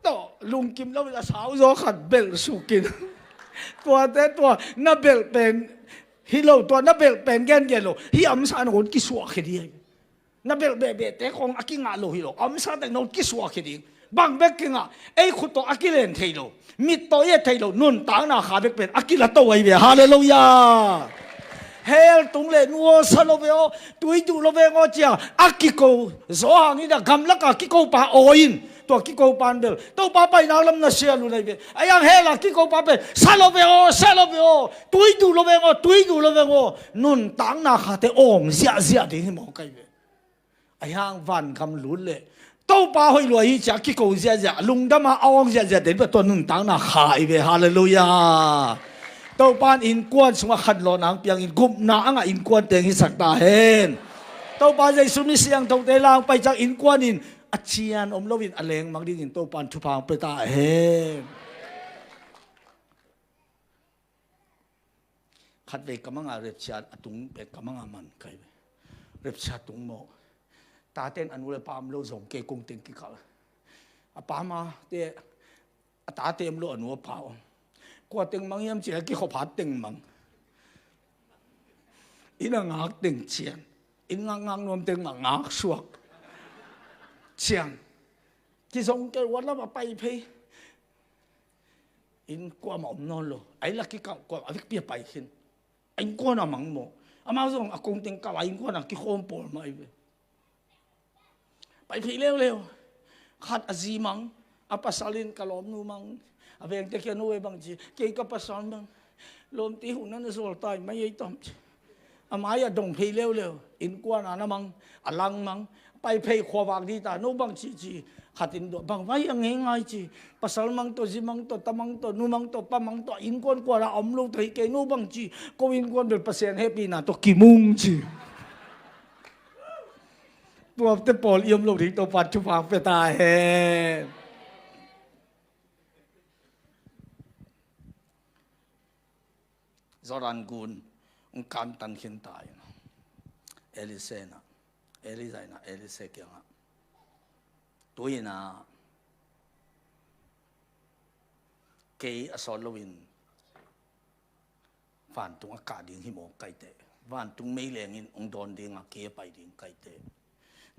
to lung kim lo la sao zo khat bel sukin tua te tua na bel pen hi lo tua na bel pen gen gen lo hi am sa no ki suwa khidi na bel be be te khong akinga lo hi lo am sa te no ki suwa khidi bang bek kinga ei khu to akilen thei lo mit to ye thei lo nun tang na kha bek pen akila to ai be hallelujah hel tung le nuo sa lo veo tui du lo ve ngo chia akiko zo hang ida gam la ka kiko pa oin to kiko pan bel to pa pai na lam na sia lu nei be ayang hela kiko pa be sa lo veo tui du lo ve ngo nun tang na kha te om zia de mo kai be ayang van kam lu le to pa hoi lo hi cha kiko zia lung da ma awang zia de be to nun tang na khai be hallelujah tàu pan in quan sung khăn lo nang piang in gup na anga in quan teng hi sakta hen tàu pan jai sumi siang tàu te lang pai chang in quan in achian om lovin aleng mang ding in tàu pan thu phang pe ta hen khat ve kamanga rep chat atung pe kamanga man kai rep chat tung mo ta ten anu le pam lo zong ke kung teng ki ka apa ma te ta tem lo anu pa qua tiếng măng em chỉ là cái hộp hạt tiếng măng, in là ngạc tiếng chiên, in ngang nom tiếng mà ngạc suộc, chiên, cái giống cái vật đó mà bay phi, in qua mỏm non lo, ấy là cái cọng qua ở cái bia bay hin, anh qua nào măng mồ, mà giống công tiếng cao anh qua nào cái khom bồn mà ấy, bay phi leo, khát gì măng, pasalin kalom nu măng. Aveng te kia nuwe bang chi ke ka pasan bang lom ti hu nan sol tai mai ai tom amaya dong phei leo in kwa na mang alang mang pai phei khwa wang di ta no bang chi khatin do bang vai ang ngai chi pasal mang to ji mang to tamang to nu mang to pa mang to in kon kwa ra om lo thei ke no bang chi ko in kon bel pasien happy na to kimung chi tua te pol yom lo ri to pat chu phang pe ta he Zoran gun ang kantan hintay Elise kaya nga tuwi na kay asolowin van tung akading himo kay te van tung may lengin ang don ding kaya pay ding kay te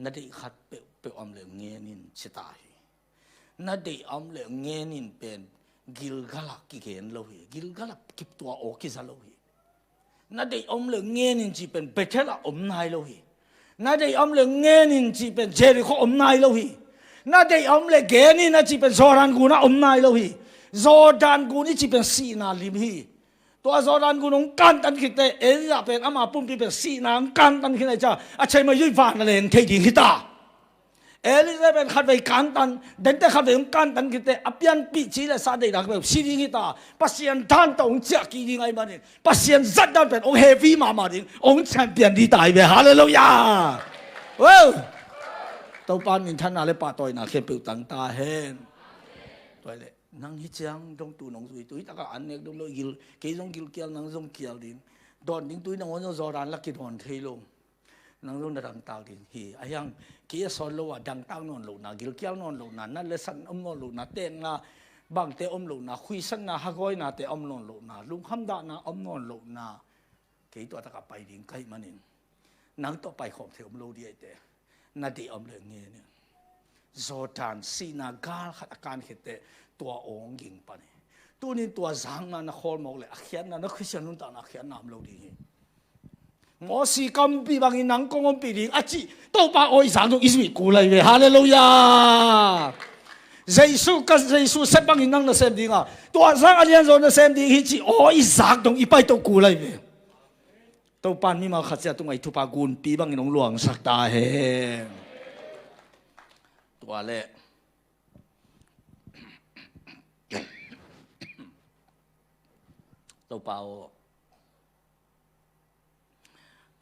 na di khat pe omle ngenin sitahi na di omle ngenin pen Gilgalak kiken lohi Gilgalak kip tua o kisa lohi na dei om le ngenin chi pen Bethela om nai lohi na dei om le ngenin chi pen Jericho om nai lohi na dei om le geni na chi pen Zoran guna om nai lohi Jordan guni chi pen Sina lim hi to Zoran gunong kan tan kite Elia pen ama pum pi pen Sina kan tan kite cha a chai ma yui van len thei ding hita Elizabeth khát về cán tan, đến tới khát về cán tan cái apian bị chỉ là sao đây là cái xí đi ta, pasien tan tông chia kỳ đi ngay mà đi, pasien rất đan về ông heavy mà đi, ông champion đi đại về hallelujah, wow, tàu pan mình thân là ba tuổi nào khi biểu tăng ta hen, tuổi lệ năng hít chăng trong tủ nông tuổi ta có ăn được trong lối gil, cái trong gil kia năng trong kia đi, đòn những tuổi năng ông do đàn là cái đòn thay luôn. Nang lung darang tao din hi ayang kia solo dang tao non lo na gil kiao non lo na na lesan non lo na ten na bang te lo na khui san na hagoi na te non lo na lung ham da na non lo na ke to ta ka pai ding kai manin nang to pai khom the lo di te na di le nge ne Zotan sinagal khat akan khete tua ong ging pa ne tu ni tua zang na khol mo le akhian na christian nun ta na akhian nam lo di我是咁比bằng nắng công ông bị đi à chị đâu ba ôi sáng trong Israel cú lại về Hallelujah Jesus cái Jesus sẽ bằng nắng nó xem đi à tua sáng anh em rồi nó xem đi hi chị ôi sáng trong ipai tàu cú lại về tàu pan mi mà khát ra tung ai thu pa gun pi bằng nông luang sắc ta he tua lệ tàu bao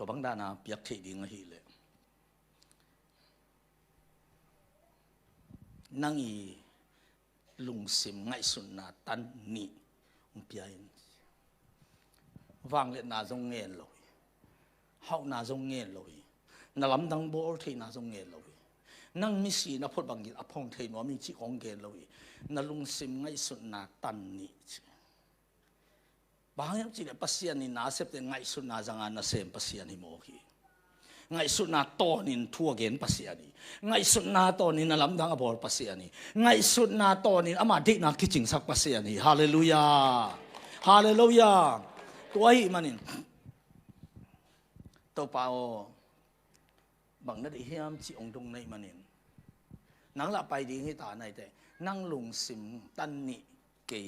ตัวบางด้านนะเปียกที่ดีงหีเลยนั่งอีลุงสิมไงสุนนาตันนี่องเปียนวางเล็ดนาจงเงินเลยเฮานาจงเงินเลยนาล้ำดังโบที่นาจงเงินเลย นั่งมิสีนะพดบังกิอพงเทนว่ามีจิของเกลเลยนั่งลุงซิมไงสุดนาตันนี่บางอย่างจีเนี่ยปัสยานี่น่าเสพแต่ไงสุดนาจังานน่าเสพปัสยานี่โมกีไงสุดนาโตนินทั่วเกณฑ์ปัสยานี่ไงสุดนาโตนินน่าลำดังอบอลปัสยานี่ไงสุดนาโตนินอามาดิกนาคิดจริงสักปัสยานี่ฮาเลลูยาฮาเลลูยาตัวไอ้มันนี่ตัวเปล่าบางนัดเฮียมจีองตรงในมันนี่นังละไปดีให้ตาในแต่นั่งลงซิมตันนี่เกย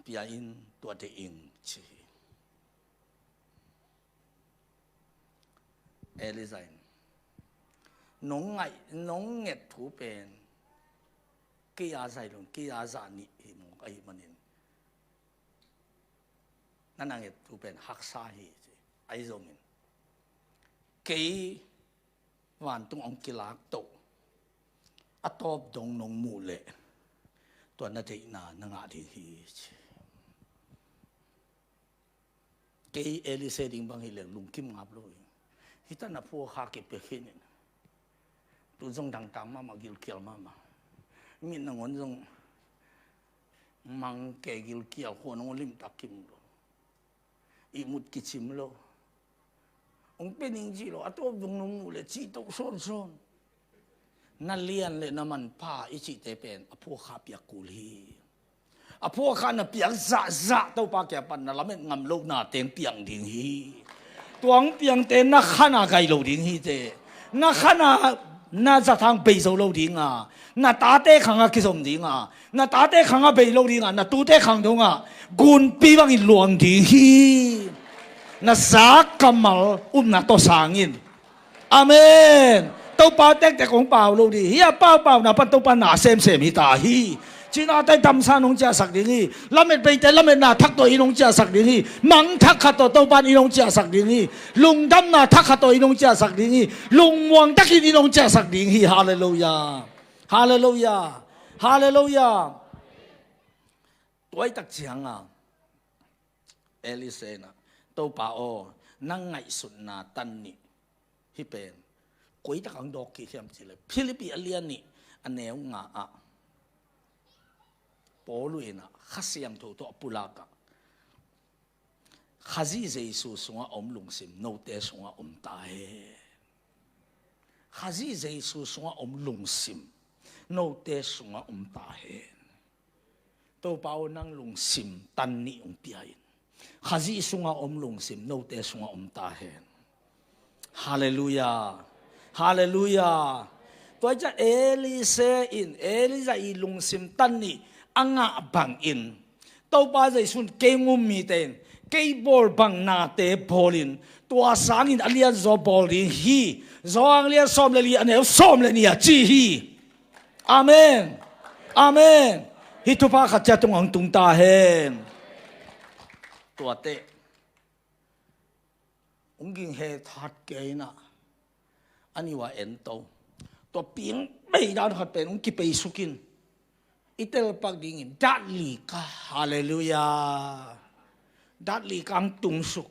เปียอินตัวเองชีเอลิซายน้องไงน้องเง็ดถูเป็นกี่อาศัยลงกี่อาจานี่มองไอ้มันนี่นั่นนั่งเง็ดถูเป็นหักษาฮีไอ้ตรงนี้กี่วันตรงองกิลากโตอัตบดงนงมูเลตัวนั่นเองนั่งอาทิฮีเกย์เอลิเซดิงบางทีเลี้ยงลุงคิมงับเลยฮิตานาพัวข้าเก็บไปแค่นี้ตัวจงดังๆมากิลเกียวมามีนังวันจงมังเกกิลเกียวคนงลิมตักกิมโลอีมุดกิชิมโลองเป็นอิงจีโลอัตบดงนงมูเลจีโตซ้อนนั่นเลียนเลยน้ำมันผ้าอิจิเตเป็นอพัวข้าเปียกุลีอพวกขันเปียกจะตัวปากแกปันนั่นละไม่งำโลกหน้าเตียงเปียงดิ่งฮีตัวงเปียงเต็นนักขันไก่โลดิ่งฮีเจนักขันน่าจะทางเบย์โซโลดิ่งอ่ะน่าตาเต้ขังกิสมดิ่งอ่ะน่าตาเต้ขังเบย์โลดิ่งอ่ะน่าตูเต้ขังดงอ่ะกุนปีบังอิหลวงดิ่งฮีน่าสักกำมัลน่าโตสางินอาเมนตัวปาเต็กแต่ของเปล่าโลดิ่งเฮียเปล่าน่าปันตัวปันหนาเซมฮิตาฮีจีน่าได้ดำซาหนงเจ้าสักดิ่งละเม็ดไปแต่ละเม็ดน่าทักตัวอีหนงเจ้าสักดิ่งมังทักขัดตัวปานอีหนงเจ้าสักดิ่งลุงดำน่าทักขัดตัวอีหนงเจ้าสักดิ่งลุงวงตักอีหนงเจ้าสักดิ่งฮาเลลูยาฮาเลลูยาฮาเลลูยาตัวไอ้ตักเจียงอ่ะเอลิเซน่ะตัวป่าโอนั่งไงสุดนาตันนี่ที่เป็นกุยตะกังดอกกี่เทียมจีเลยฟิลิปปินส์เลียนนี่อันเนวงาอ่ะปอลุยนะข้าเสียมถูตัวปุลากะข้าจีเจสุสงะอมลุงซิมโนเตสงะอมตาเฮข้าจีเจสุสงะอมลุงซิมโนเตสงะอมตาเฮตัวเปล่านั่งลุงซิมตันนี่อมเปียนข้าจีสงะอมลุงซิมโนเตสงะอมตาเฮฮาเลลูยาฮาเลลูยาตัวจะเอลิเซอินเอลิซาอีลุงซิมตันนี่อังอาบังอินตัวป้าใจสุนเกงุมมีเตนเกย์บอลบังนาเตบอลินตัวสางินอเลียนจอบอลินฮีจออังเลียนซ้อมเลยอันเอวซ้อมเลยเนี่ยจีฮีอาเมนอาเมนฮิตุภาขัดจะตรงอังตุงตาเฮนตัวเตะองค์กิงเฮทัดเกย์นะอันนี้ว่าเอ็นโตตัวเปียงไม่ได้ขัดเป็นองค์กิไปสุกินitel pag dingin datli ka hallelujah datli kang tungsuk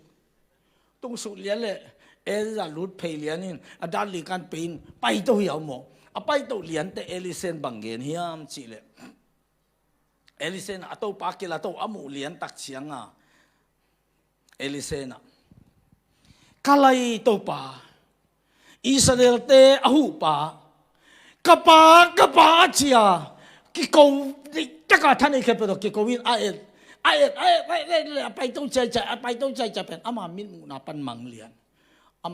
lian le eza lut phei lianin a datli kan pein pai to hiao mo a pai to lian te elisen bangen hiam chi le elisen ato pa ke la to amu lian tak chianga elisena kalai to pa israel te ahu pa kapa chia cái câu tất cảท่านเองเป็นตัวกี่วินไอ้ไปต้องใจไปต้องใจจะเป็นอามามินมุนาปันมังเลียนอา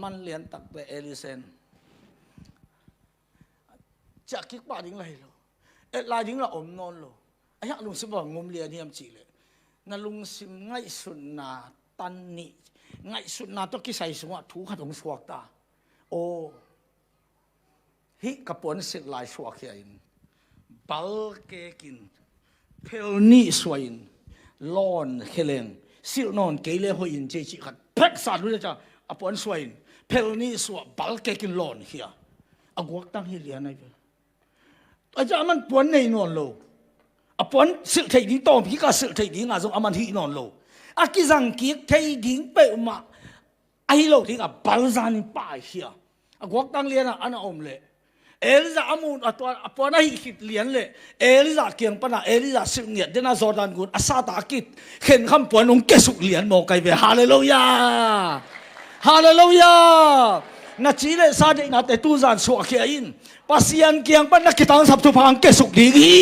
มันเลียนตักแต่เอลิเซนจะคิดป่าดิ้งไรโลลายดิ้งละอมนอนโลไอ้ฮักลุงสิบอกงมเลียนเฮียมจีเลยนั่นลุงสิง่ายสุดนาตันนี่ง่ายสุดนาต้องกิใส่สวะถูกขัดของสวกตาโอ้ฮิกระปนสิลายสวกเฮียนบัลเกกินเพลนี่สวยลอนเคเลงสิลนอนเกลเลหอยเจจิขัดเพ็กสัตว์รู้จักอปอนสวยเพลนี่สวยบัลเกกินลอนเฮียอากวกตั้งเฮียนะอาจารย์มันปวนในนอนโลอปอนสิลไทยดิ้งตอมพี่ก็สิลไทยดิ้งอาจจะอามันที่นอนโลอากิจังกีไทยดิ้งไปมาไอ้โลที่กับบัลซานิป้าเฮียอากวกตั้งเรียนอันอมเลย เอลิซาอามูนตัวปวนาหิดเลียนเลยเอลิซาเกียงปนาเอลิซาสิเงียดเดน่าจอร์แดนกุนอาซาตากิดเข็นคำปวนองเกสุกเลียนโมไกเวฮาเลลูยาฮาเลลูยานาจีเลซาเดนาเตตูซานสวกเขียนปัสยันเกียงปนักกิตังสับทุพังเกสุกดีกี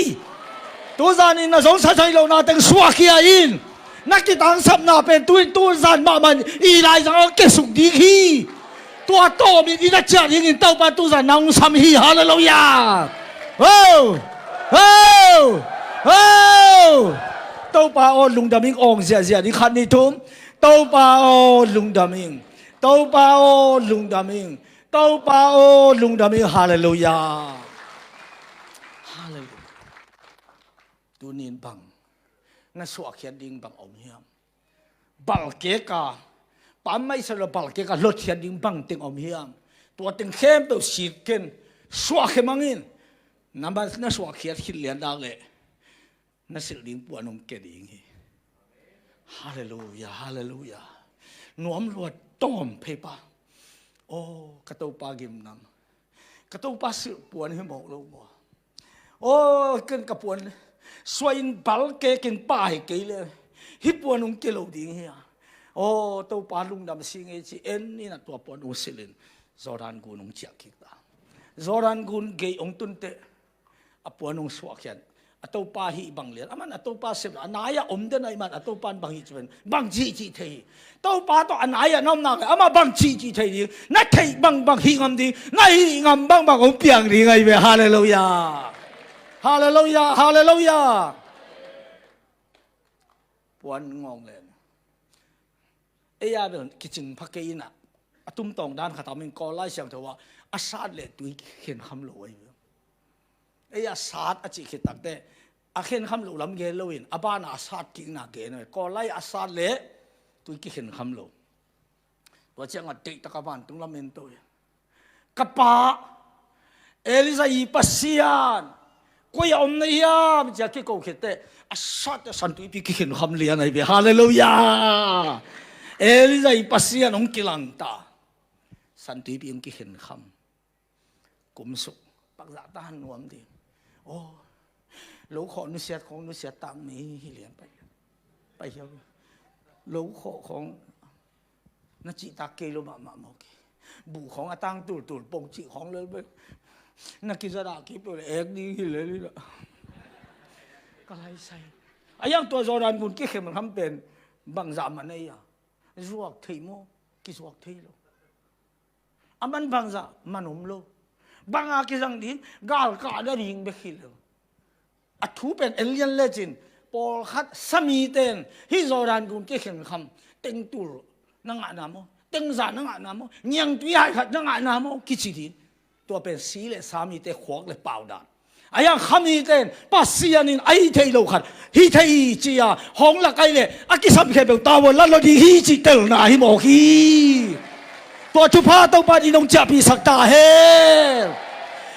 ตูซานินนาสงสัยโลนาเต็งสวกเขียนนักกิตังสับนาเป็นตูซานมามันอีไลซังเกสุกดีกีตัวโตมีอินัจจาริงเต้าปาตูซานางสัมฮีฮาเลลูยาโอ้โอ้โอ้เต้าปาโอลุงดามิงองเสียนี่ขันนี่ทุ่มเต้าปาโอลุงดามิงเต้าปาโอลุงดามิงเต้าปาโอลุงดามิงฮาเลลูยาฮาเลลูยาตูนินบังนั่นสวกเขียนดิ่งบังอมเฮียมบัลเกกาปามไม่สลบบัลเกกาลดเขียนดิ่งบังติงอมเฮียมตัวติงเข้มตัวสีเกินสวกเขมังอินนั่นบ้านนั่นสวกเขียนขิดเลียนดาวเลยนั่นสิดิ่งปวนมเกดิ่งฮาเลลูยาฮาเลลูยาหนวมรวดต้มเพปาโอ้กระตูปากิมนำกระตูปาสิปวนให้หมกลูกบ่โอ้เกินกระปวนสวยบัลเกกินป้าให้เกเลยฮิปวนงเกลูดิ่งเฮียโอ้ตัวปาลุงดำสิงเอจีเอ็นนี่นะตัวปวนอุสิลินจอรันกุนงเจียกิตาจอรันกุนเกยองตุนเตอปวนงสวกเขียนตัวปาฮีบังเลียนอามันตัวปาเสพอันายะอมเดนไอมันตัวปานบังฮีจเป็นบังจีจีเทยตัวปาตัวอันายะน้อมนักอามาบังจีจีเทยดีนักเทยบังฮีงามดีนักฮีงามบังองเปียงดีไงเว้ฮาเลลูยาฮาเลลูยาฮาเลลูยาปวนงงเลยเอียเป็นกิจงพักเกินอ่ะตุ้มตองด้านขัดตามิงกอไล่เสียงเถอะว่าอาซาดเลยตุยเขียนคำรวยเอียซาดอาจิคิดตักแต่อาเขียนคำรวยลำเกลวินอาบ้านอาซาดกิงนาเกนกอไล่อาซาดเลยตุยเขียนคำรวยตัวเจ้างัดติตะกบ้านตุ้งลำเมนตัวกระปะเอลิซาอีปัสเซียนกุยอมนี่ยามจะคิดกูคิดแต่อาซาดจะสันตุยปีเขียนคำเลียนไอ้เบฮาเลลูยาเอลิซาอีปัสเซียนองกิลังตาสันตุยปีองกิเห็นคำกุมสุปักษาตาหนวมดีโอ้ลูกของนุเสียของนุเสียตังมีฮิเลียนไปเยอะลูกของนัจิตาเกลมาโมกบุของอาตังตูดปงจิของเลยไปนักกิจดาคิดไปเอกดีฮิเลยนี่แหละก็ไรใส่ไอ้ยังตัวจอรันกุนกี่เข็มมันทำเป็นบางจามันไอ้ยาจวกทีโมกิจวกทีโลอามันบางจามันมโลบางอากิจังดินกาลกาได้ยิงเบคิลอัฐูเป็นเอเลียนเลจินปอลขัดสมีเตนฮิจอรันกุนกี่เข็มคำเต็งตูรนังอานาโมเต็งจานังอานาโมยังตุยายขัดนังอานาโมกิจิดินตัวเป็นสีเลสามีเตขวกเลยเปล่าดานอายังคำนี้เต้นปัสเซียนินไอเทยโลขัดฮิเทยจียห้องละไกเลยอากิสัมเคเบลตาวลันโลดีฮิจิเตลนาฮิโมฮีตัวทุพาตัวปาดินงจับพิสักตาเฮ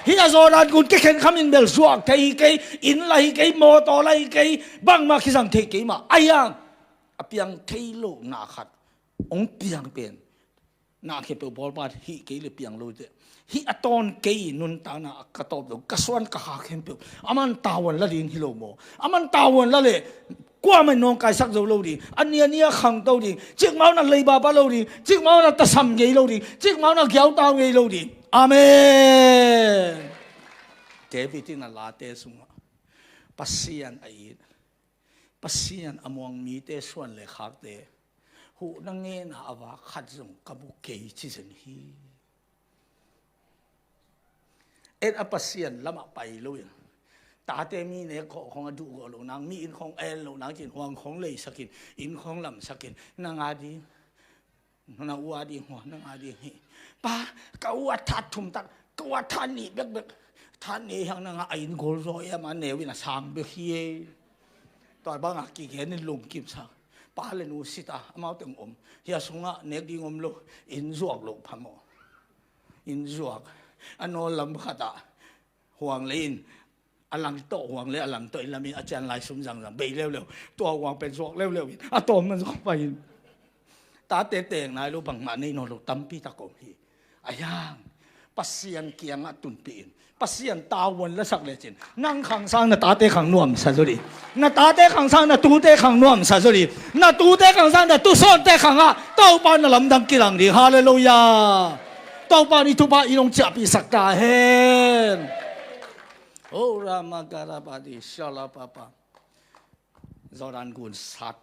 ฮิอาโซรันกุนเกเข็นคำนินเบลสวกเทยเกยอินไลเกยโมโตไลเกยบังมาคิสังเทเกยมาอายังอเปียงเทยโลนาขัดองเปียงเป็นนาเคเปลบอลบาดฮิเกยเลยเปียงโลเดฮิอัตอนเกยนุนตานากระตอบดูกระสวนกระหาเข้มเปียวอามันตาวันละดินฮิโลโมอามันตาวันละเลยกว่ามันนองกายสักโลโลดีอันนี้ขังโตดีจิกเมาหน้าเลยบาบาโลดีจิกเมาหน้าตะซัมเกยโลดีจิกเมาหน้าเกี่ยวตาเกยโลดีอาเมนเดวิดน่ะลาเตสุงปัสเซียนไอปัสเซียนอมวงมีเตส่วนเลยขักเตหูนังเงินอาวาขัดจงกบุเกยจิสันฮีเอ็ดอปัสเซียนละมาไปเลยตาเตมีเนี่ยของอดูกหลงนางมีอินของเอลหลงนางจินห่วงของเลยสักินอินของลำสักินนางอาดีนางอวาดีหัวนางอาดีป้ากวัดทัดทุ่มตักกวัดท่านนี่เบกท่านนี่ยังนางอินโกลรอยมาเนวินาสามเบคีตอนบางกิเกนี่ลงกิมสักป้าเลนูสิตามาเอาตึงเฮียสงะเนกดีงมโลอินจวกโลพมอินจวกอันโนลำขัดห่วงเลยอลังโตห่วงเลยอลังโตอิลามีอาจารย์ลายสมจังเบยเร็วตัวห่วงเป็นจวกเร็วอะตอมมันเข้าไปตาเตะๆนายรู้บังมาในนรกตั้มปีตะกมฮีอายังปั ปัสยันเกียงตุนปีนปัสยันตาวันละสักเลจินนั่งขังสังน่ะตาเตขังนวมซาจุรีน่ะตาเตขังสังน่ะตูเตขังนวมซาจุรีน่ะตูเตขังสังน่ะตูซ้อนเตขังอ่ะเต้าปานน่ะลำดังกิรังดีฮาเลลูยาเต้าปานอีทุบะอีลงจับอีสักตาเฮนโอ้รามาการาบาดีชาลาปาปาจอรันกุนสัก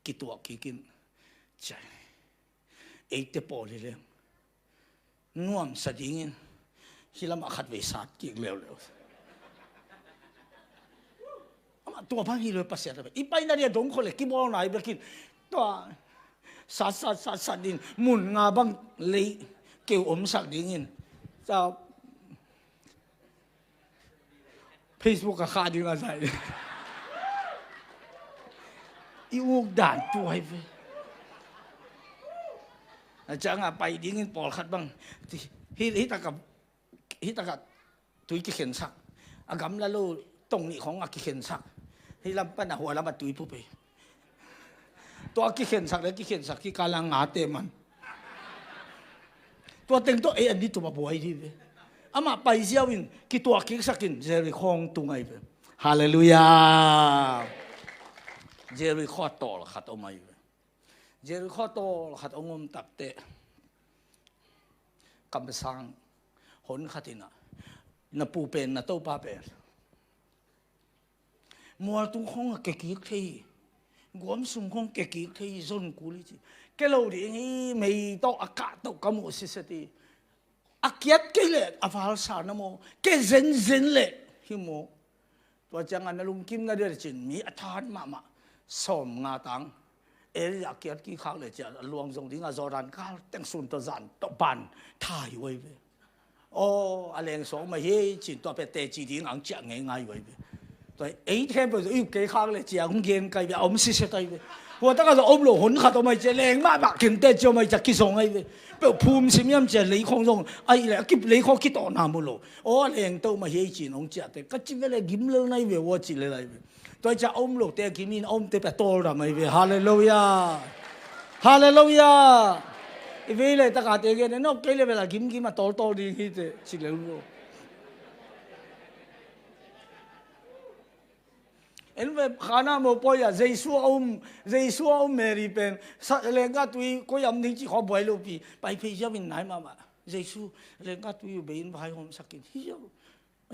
กิตัวกินใจเอเตปอลิเลงนวมสดิ้งฮิลามาขัดเวสัตกิกเร็วตัวพังฮิโรปัสยาไปอีไปนั่นเนี่ยดงคนเลยกิบอลไหนไปกินตัวสัตดินมุนงาบังเลยเกี่ยวอมสักดิ้งจะ Facebook ก็ขาดอยู่กันใส่อีอุกด่านตัวให้ไปจะงาไปดิ้งปอลขัดบังฮิตากับตุยกิเข็นสักอากำละโลตรงนี้ของอากิเข็นสักฮิลำปันหัวลำมาตุยผู้ไปตัวอากิเข็นสักและกิเข็นสักที่กาลังงาเตมันตัวเต็งตัวอันนี้ตัวมาบวยที่ไปอามาไปเสียวินกิตัวกิสักินเจริคองตุงไงไปฮาเลลูยาเจริคอโตละขัดออกมาอยู่เจริคอโตละขัดองค์ตับเตะกำสังหนขัดินะนับปูเป็นนับโตป้าเป็นมัวตุงคงเกกิกที่กวมสุงคงเกกิกที่จนกุลิจิเกลาดีนี่ไม่ต้องอากาศต้องกำมือสิสติอาเกียดเกลอาฟาลสานโมเกเซนเล่ฮิโมตัวจังอันลุงกิมนาเดือดจินมีอัฐานมาสมงาตังเอริอาเกียดกี่ข้าวเลยจะลวงทรงที่งาจอรันข้าวแต่งสุนทรจันตบันถ่ายไว้เว้โอ้อะไรสองมาเฮ้จินตัวเป็นเตจีที่งังจังไงไว้ตัวไอ้เทมไปอยู่กี่ข้าวเลยจะคงเย็นไกลไปอมสิเสตไว้หัวตั้งแต่อมหลงหนขัดออกมาจะแรงมากกินเตจะไม่จะกินส่งไอ้เว้เป็นภูมิสิมยมจะเลยคงส่งไอ้แหละกินเลยเขาคิดต่อหน้ามุโลโอ้แรงตัวมาเฮ้จินองจัดแต่ก็จิ้มเลยกิมเลยในเว้ว่าจิเลยไรเว้ตัวจะอมหลงแต่กินนี่อมแต่เป็นโตแล้วไม่เว้ฮาเลลูยาฮาเลลูยาอีเวลตะการเตะเนี่ยนกเกลียเวลากิมมาโตดีฮิตจิเลยรู้เอ็นเวข้าน้าโมปอยาเจสัวอมเมรีเป็นสัตว์เลงกัตุยก็ยำนิ่งจีขอบวยลูปีไปพิจารณาไหนมาเจสัวเลงกัตุยเบนพายหอมสักกินฮิโอ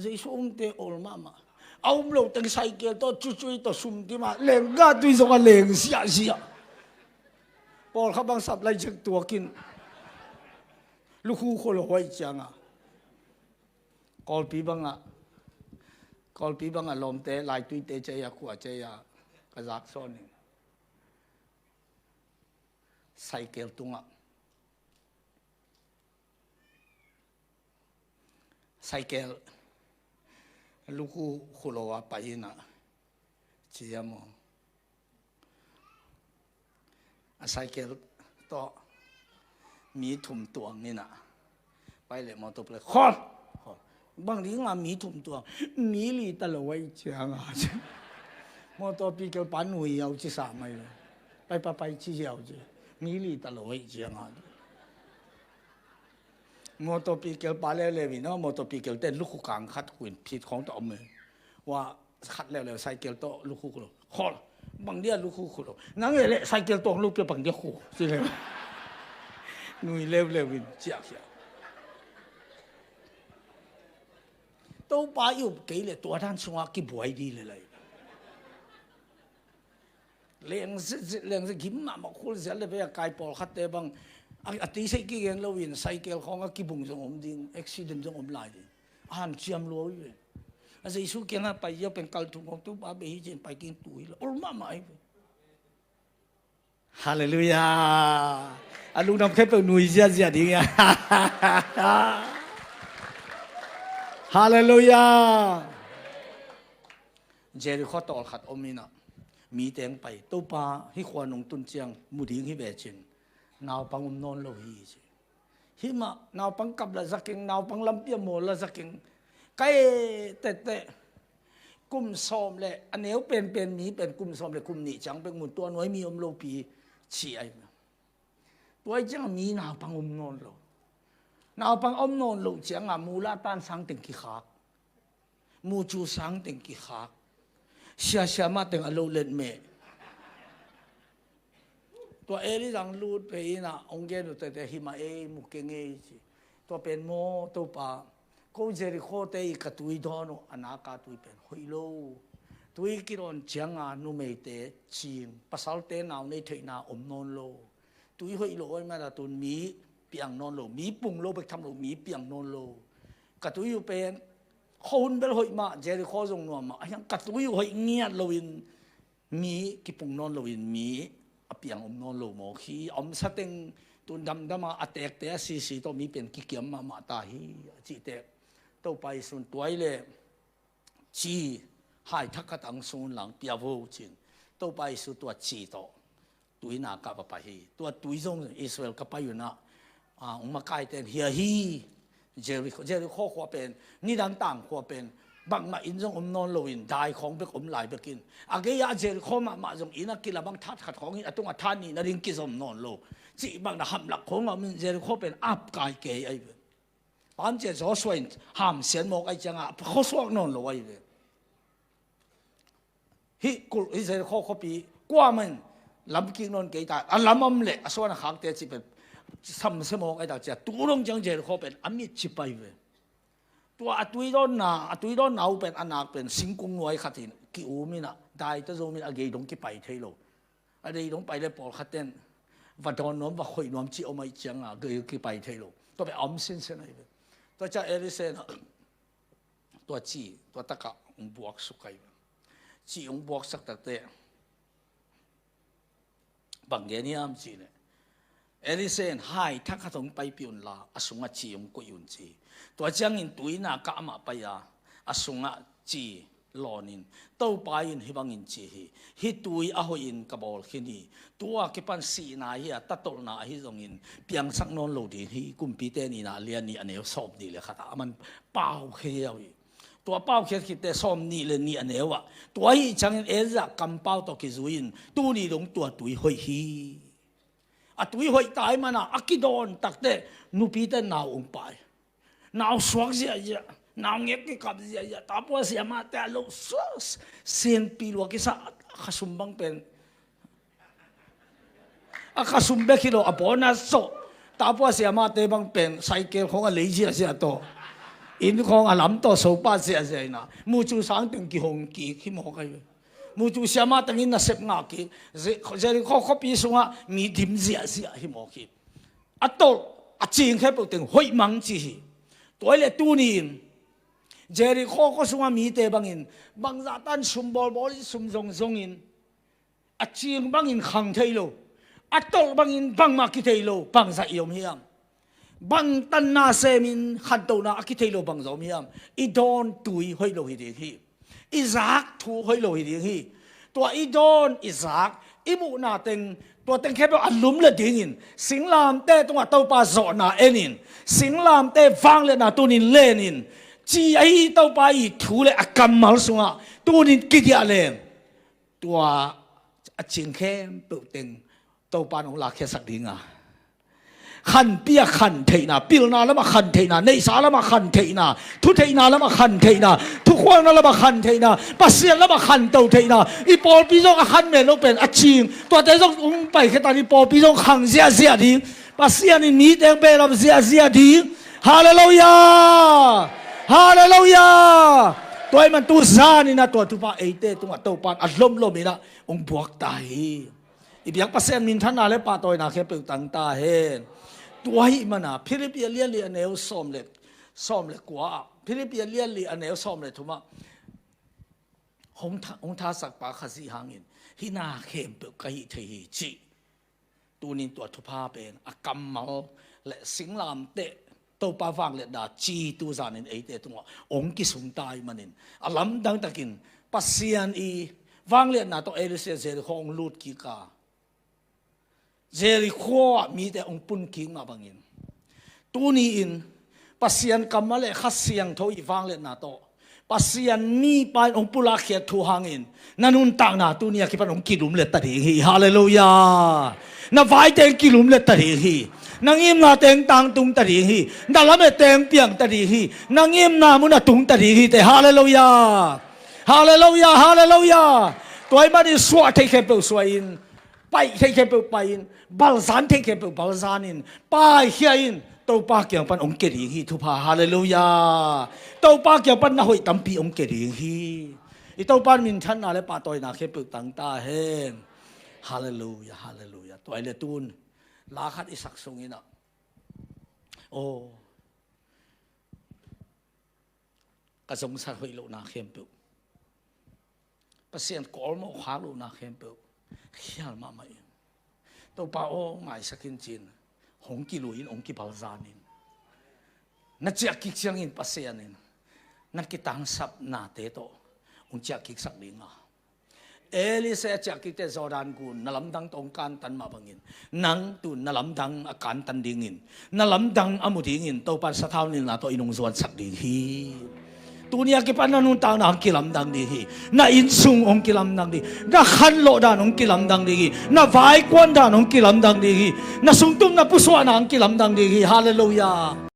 เจสัวอมเตออลมาเอาโลกตั้งไซเคิลตัวจุยตัวซุ่มที่มาเลงกัตุยส่งเลงเสียพอเขาบังสับไล่เช็คตัวกินลูกคู่คนละหัวจังกอลปีบังลมเตะลายตุยเตะเจียขวดเจียกระซักซ้อนไซเคิลตุงไซเคิลลูกคู่คนละหัวไปนะเจียมไซเคิลต่อมีถุ่มตัวนี่นะไปเลยมอเตอร์ไซค์ขอบางทีงามีถุ่มตัวมีลีตลอดไว้เชียงมอเตอร์ปีเกลปันหนุ่ยเอาจีสามไม่เลยไปชี้เอาจีมีลีตลอดไว้เชียงมอเตอร์ปีเกลปาเลยวินะมอเตอร์ปีเกลเต้นลูกคู่กลางคัดหุ่นผิดของตัวมือว่าคัดแล้วไซเคิลโตลูกคู่กันขอบางเดียลูกคู่กันนั่งเลยไซเคิลโตลูกเปียบางเดียคู่สิเลยหนุ่ยเร็ววินเจ้าเสียตัวป้าอยู่กี่เลยตัวท่านสวากี่บวยดีเลยเลี้ยงกิมมาคุยเสร็จเลยไปกายปอลขัดเตะบังอาทิตย์กี่เงินเราวินไซเคิลของกี่บุ้งส่งผมดิ้งอุบิเหตุส่งผมไล่ดิ้งหันเชื่อมลอยเลยอาศัยสุกี้นะไปเยอะเป็นการทุ่งของตัวป้าไปหิจินไปกินตุยแล้วโอ้มาไม่ฮาเลลูยาอาลูกน้ำแค่เป็นหนุ่ยเสียดิ้งอ่ะฮาเลลูยาเจริคอตอลขัดอมินะมีเตียงไปตัวป้าที่ควานงตุนเจียงมุดิ้งที่เบจินนาวปังนอนโลหิตหิมะนาวปังกับละสักกิงนาวปังลำเปียโมละสักกิงไก่เตะกุมซ้อมเลยอันนี้เป็นมีเป็นกุมซ้อมเลยกุมนี่จังเป็นหมุนตัวน้อยมีอมโลปีเฉียตัวจังมีนาวปังนอนโล nào bằng ông non lục chẳng à mù la tan sáng tình kỳ khác mù chu sáng tình kỳ khác xia xia mà tình alo lên mẹตัวเอริจังลูดไปนะองเกนุแต่หิมาเอมุกเกงเอจีตัวเป็นโมตัวป่ากูเจริโคเตยกตุยดอนอนาคาตุยเป็นหอยโลตุยกิรอนเจียงอานุเมเตจีนภาษาเตนาวในเทนาอมนนโลตุยหอยโลไอ้มาตุนมีเปียงนนโลมีปุ่งโลไปทำโลมีเปียงนนโลกตุยอยู่เป็นคนเป็นหอยมาเจริโคจงนัวมาอย่างกตุยอยู่หอยเงียดโลวินมีกิปุ่งนนโลวินมีเปียงนนโลโมขีสติงตุนดำดำมาอเตกเตะซีตัวมีเป็นกิเกียมมาตาฮีจีเตตัวไปส่วนตัวเลยจีหายทักกตังส่วนหลังเปียโวจินตัวไปส่วนตัวจีตัวน่ากับไปฮีตัวตัวจงอิสราเอลกับไปอยู่นะมาใกล้เต็นเฮียฮีเจริโคขวเป็นนี่ดังต่างขวเป็นบางมาอินจงนอนโลวินได้ของไปไหลไปกินอาเกียเจริโคมาจงอินักกินละบางทัดขัดของอินตุงท่านี่นาริงกิสมนอนโลจีบางนะหำหลักของมันเจริโคเป็นอับกายเกยไอ้เว้ยปามเจริโคสวยหำเสียนมกไอ้จังอ่ะเขาสวกนอนโลไอ้เว้ยฮิกุลเจริโคเขาปีกว่ามันลำกินนอนเกยตายลำมันเละส่วนหางเตจิเป็นซ้ำสมองไอ้ดาวเจ้าตัวลงจังเจริโคเป็นอมิจิไปเว้ยตัวตุยโดนนาเป็นอนาคเป็นสิงกุงไว้ขัดทินกิอูมินะได้แต่โจมินะเกยดงกิไปเทโลอะไรดงไปเลยปอลขัดเต้นวัดดอนน้อมว่าคอยน้อมจีเอาไม่จังอ่ะเกยกิไปเทโลตัวไปอมสินเสนเลยตัวจะเอลิเซนตัวจีตัวตะกะองบวกสุกัยจีองบวกสักตะเตะบางอย่างนี้อันจีเนี่ยเอลิเซนให้ทักขะตงไปพิวน์ลาอสุงจีองกุยุนจีตัวจังอินตุยน่ากะมาไปยาอสุงจีลอนินเต้าไปอินฮิบังอินจีฮิตุยอโหอินกบอลขินีตัวกิปันสีนาเฮียตัดตลนาฮิจงอินเปียงสักนนโลดีฮิกุมปีเตนีนาเลียนีอันเอวสอบดีเลยค่ะมันเป่าเขียวตัวเป่าเขียวคิดแต่สอบนี่เลยนี่อันเอวตัวฮิจังอินเอซ่ากำเป่าตัวกิจุอินตัวนี้ลงตัวตุยหอยฮีตุยหอยตายมันอ่ะอักกิโดนตักเตนูปีเตนาวองไปนาวสวกเสียจ้ะนาวเงี้ยกิกับเสียจ้ะตาปัวเสียมาแต่ลูกเสียนปีลวกิสะข้าสุมบังเป็นข้าสุมเบกิโลอปอนัสโซตาปัวเสียมาแต่บังเป็นไซเคิลของอะไรเสียเสียโตอินของลำโตโซปาเสียเสียนะมูจูสังตึงกิหงกิขี้หมอกไอ้มูจูเสียมาตั้งอินน่ะเสพงากิเจริญข้อปีสุงะมีดิมเสียเสียขี้หมอกิอัตโตจริงแค่ปุ๊บตึงหอยมังจีตัวเล็กตัวนี้เจริญข้อสุงะมีเตบังอินบางจัตันสุมบอลบอลสุมจงจงอินจริงบังอินขังเทโลอัตโตบังอินบังมากิเทโลบังจะยอมเฮียมบังตันนาเซมินขันโตนากิเทโลบังจะยอมเฮียมอีดอนตุยหอยโลหิตฮีอิซักทูหอยโลหิตฮีตัวอีดอนอิซักอิบุนาเต็งตัวเต็งแค่แบบอันลุ่มเลยดิ้งินสิงลามเต้ตัวเต้าปาโซนาเอนินสิงลามเต้ฟังเลยนะตัวนินเลนินจีไอเต้าปาอีทูเลยอักกัมมัลสุงะตัวนินกิจอะไรตัวจิงแค่เปิดเต็งเต้าปาของลาแค่สักดิ้งอ่ะขันเปียขันเทน่าปิลนาแล้วมาขันเทน่าในสาแล้วมาขันเทน่าทุเทน่าแล้วมาขันเทน่าทุกคนแล้วมาขันเทน่าปัสเซียนแล้วมาขันเต้าเทน่าอีปอลปีจงขันเมลเป็นจิงตัวเต้จงไปแค่ตอนนี้ปอลปีจงขังเสียเสียดีปัสเซียนนี่มีเต็งเปรย์เสียเสียดีฮาเลลูยาฮาเลลูยาตัวมันตัวซานี่นะตัวทุบะเอเตตัวเต้าปานอัดล้มนี่นะองบวกตายอีเบียงปัสเซียนมินท่านอะไรป่าตัวน่ะแค่เปิดตั้งตาเห็นตัวหิมันอ่ะพิริเปียเลียนเลียนเอวซ้อมเล็กกว่าพิริเปียเลียนเลียนเอวซ้อมเล็กทุกมาหงท้าสักปากขสีหางินฮินาเข้มเปิดกะหิเทหิจีตัวนี้ตัวทุพาเป็นอากัมมัลและสิงลามเตะตัวปาฟังเลดาจีตัวจานินเอเตตัวองค์กิสุนตายมันนินอลัมดังตะกินปัสเซียนอีฟังเลดาตัวเอลิเซเซอร์ของลูดกิกาเจริโคมีแต่องปุ่นคิงมาบังอินตัวนี้อินปัสยันกำมาเลขัดเสียงทอีฟังเลนาโตปัสยันมีไปองปุลาเขียทูหางอินนันุนต่างนาตัวนี้คิดว่าองกิลุมเลตัดหีฮาเลลูยานาไฟเตงกิลุมเลตัดหี nangim na teng tang tung tari hi dalame teng piang tari hi nangim na muna tung tari hi te hallelujah hallelujah hallelujah toy ma ni swa thei khe pe swa in pai thei khe pe pai in bal zan thei khe pe bal zan in pai hia in to pa kyang pan ong ke ri hi thu pha hallelujah to pa kyang pan na hoi tampi ong ke ri hi i to pan min than na le pa toy na khe pe tang ta hen hallelujah hallelujah toy le tun la khat isak sung ina oh ka song sa hoi lo na khem pe pasien kol mo kha lo na khem pe khial ma mai to pa o ngai sakin chin hong ki luin ong ki bal zanin na chia ki chiang in pasianin na ki tang sap na te to ong chia ki sak linga Elise chia ki te Jordan gun na lam dang tong kan tan ma bangin nang tu na lam dang akan tan dingin na lam dang amu dingin to pan sa thau nin na to inong zuan sak ding hi tunia ki pananun tang na kilam dang di hi na insung ong kilam dang di na khan lo da nong kilam dang di hi na vai kwan da nong kilam dang di hi na sungtum na puswa na ang kilam dang di hi hallelujah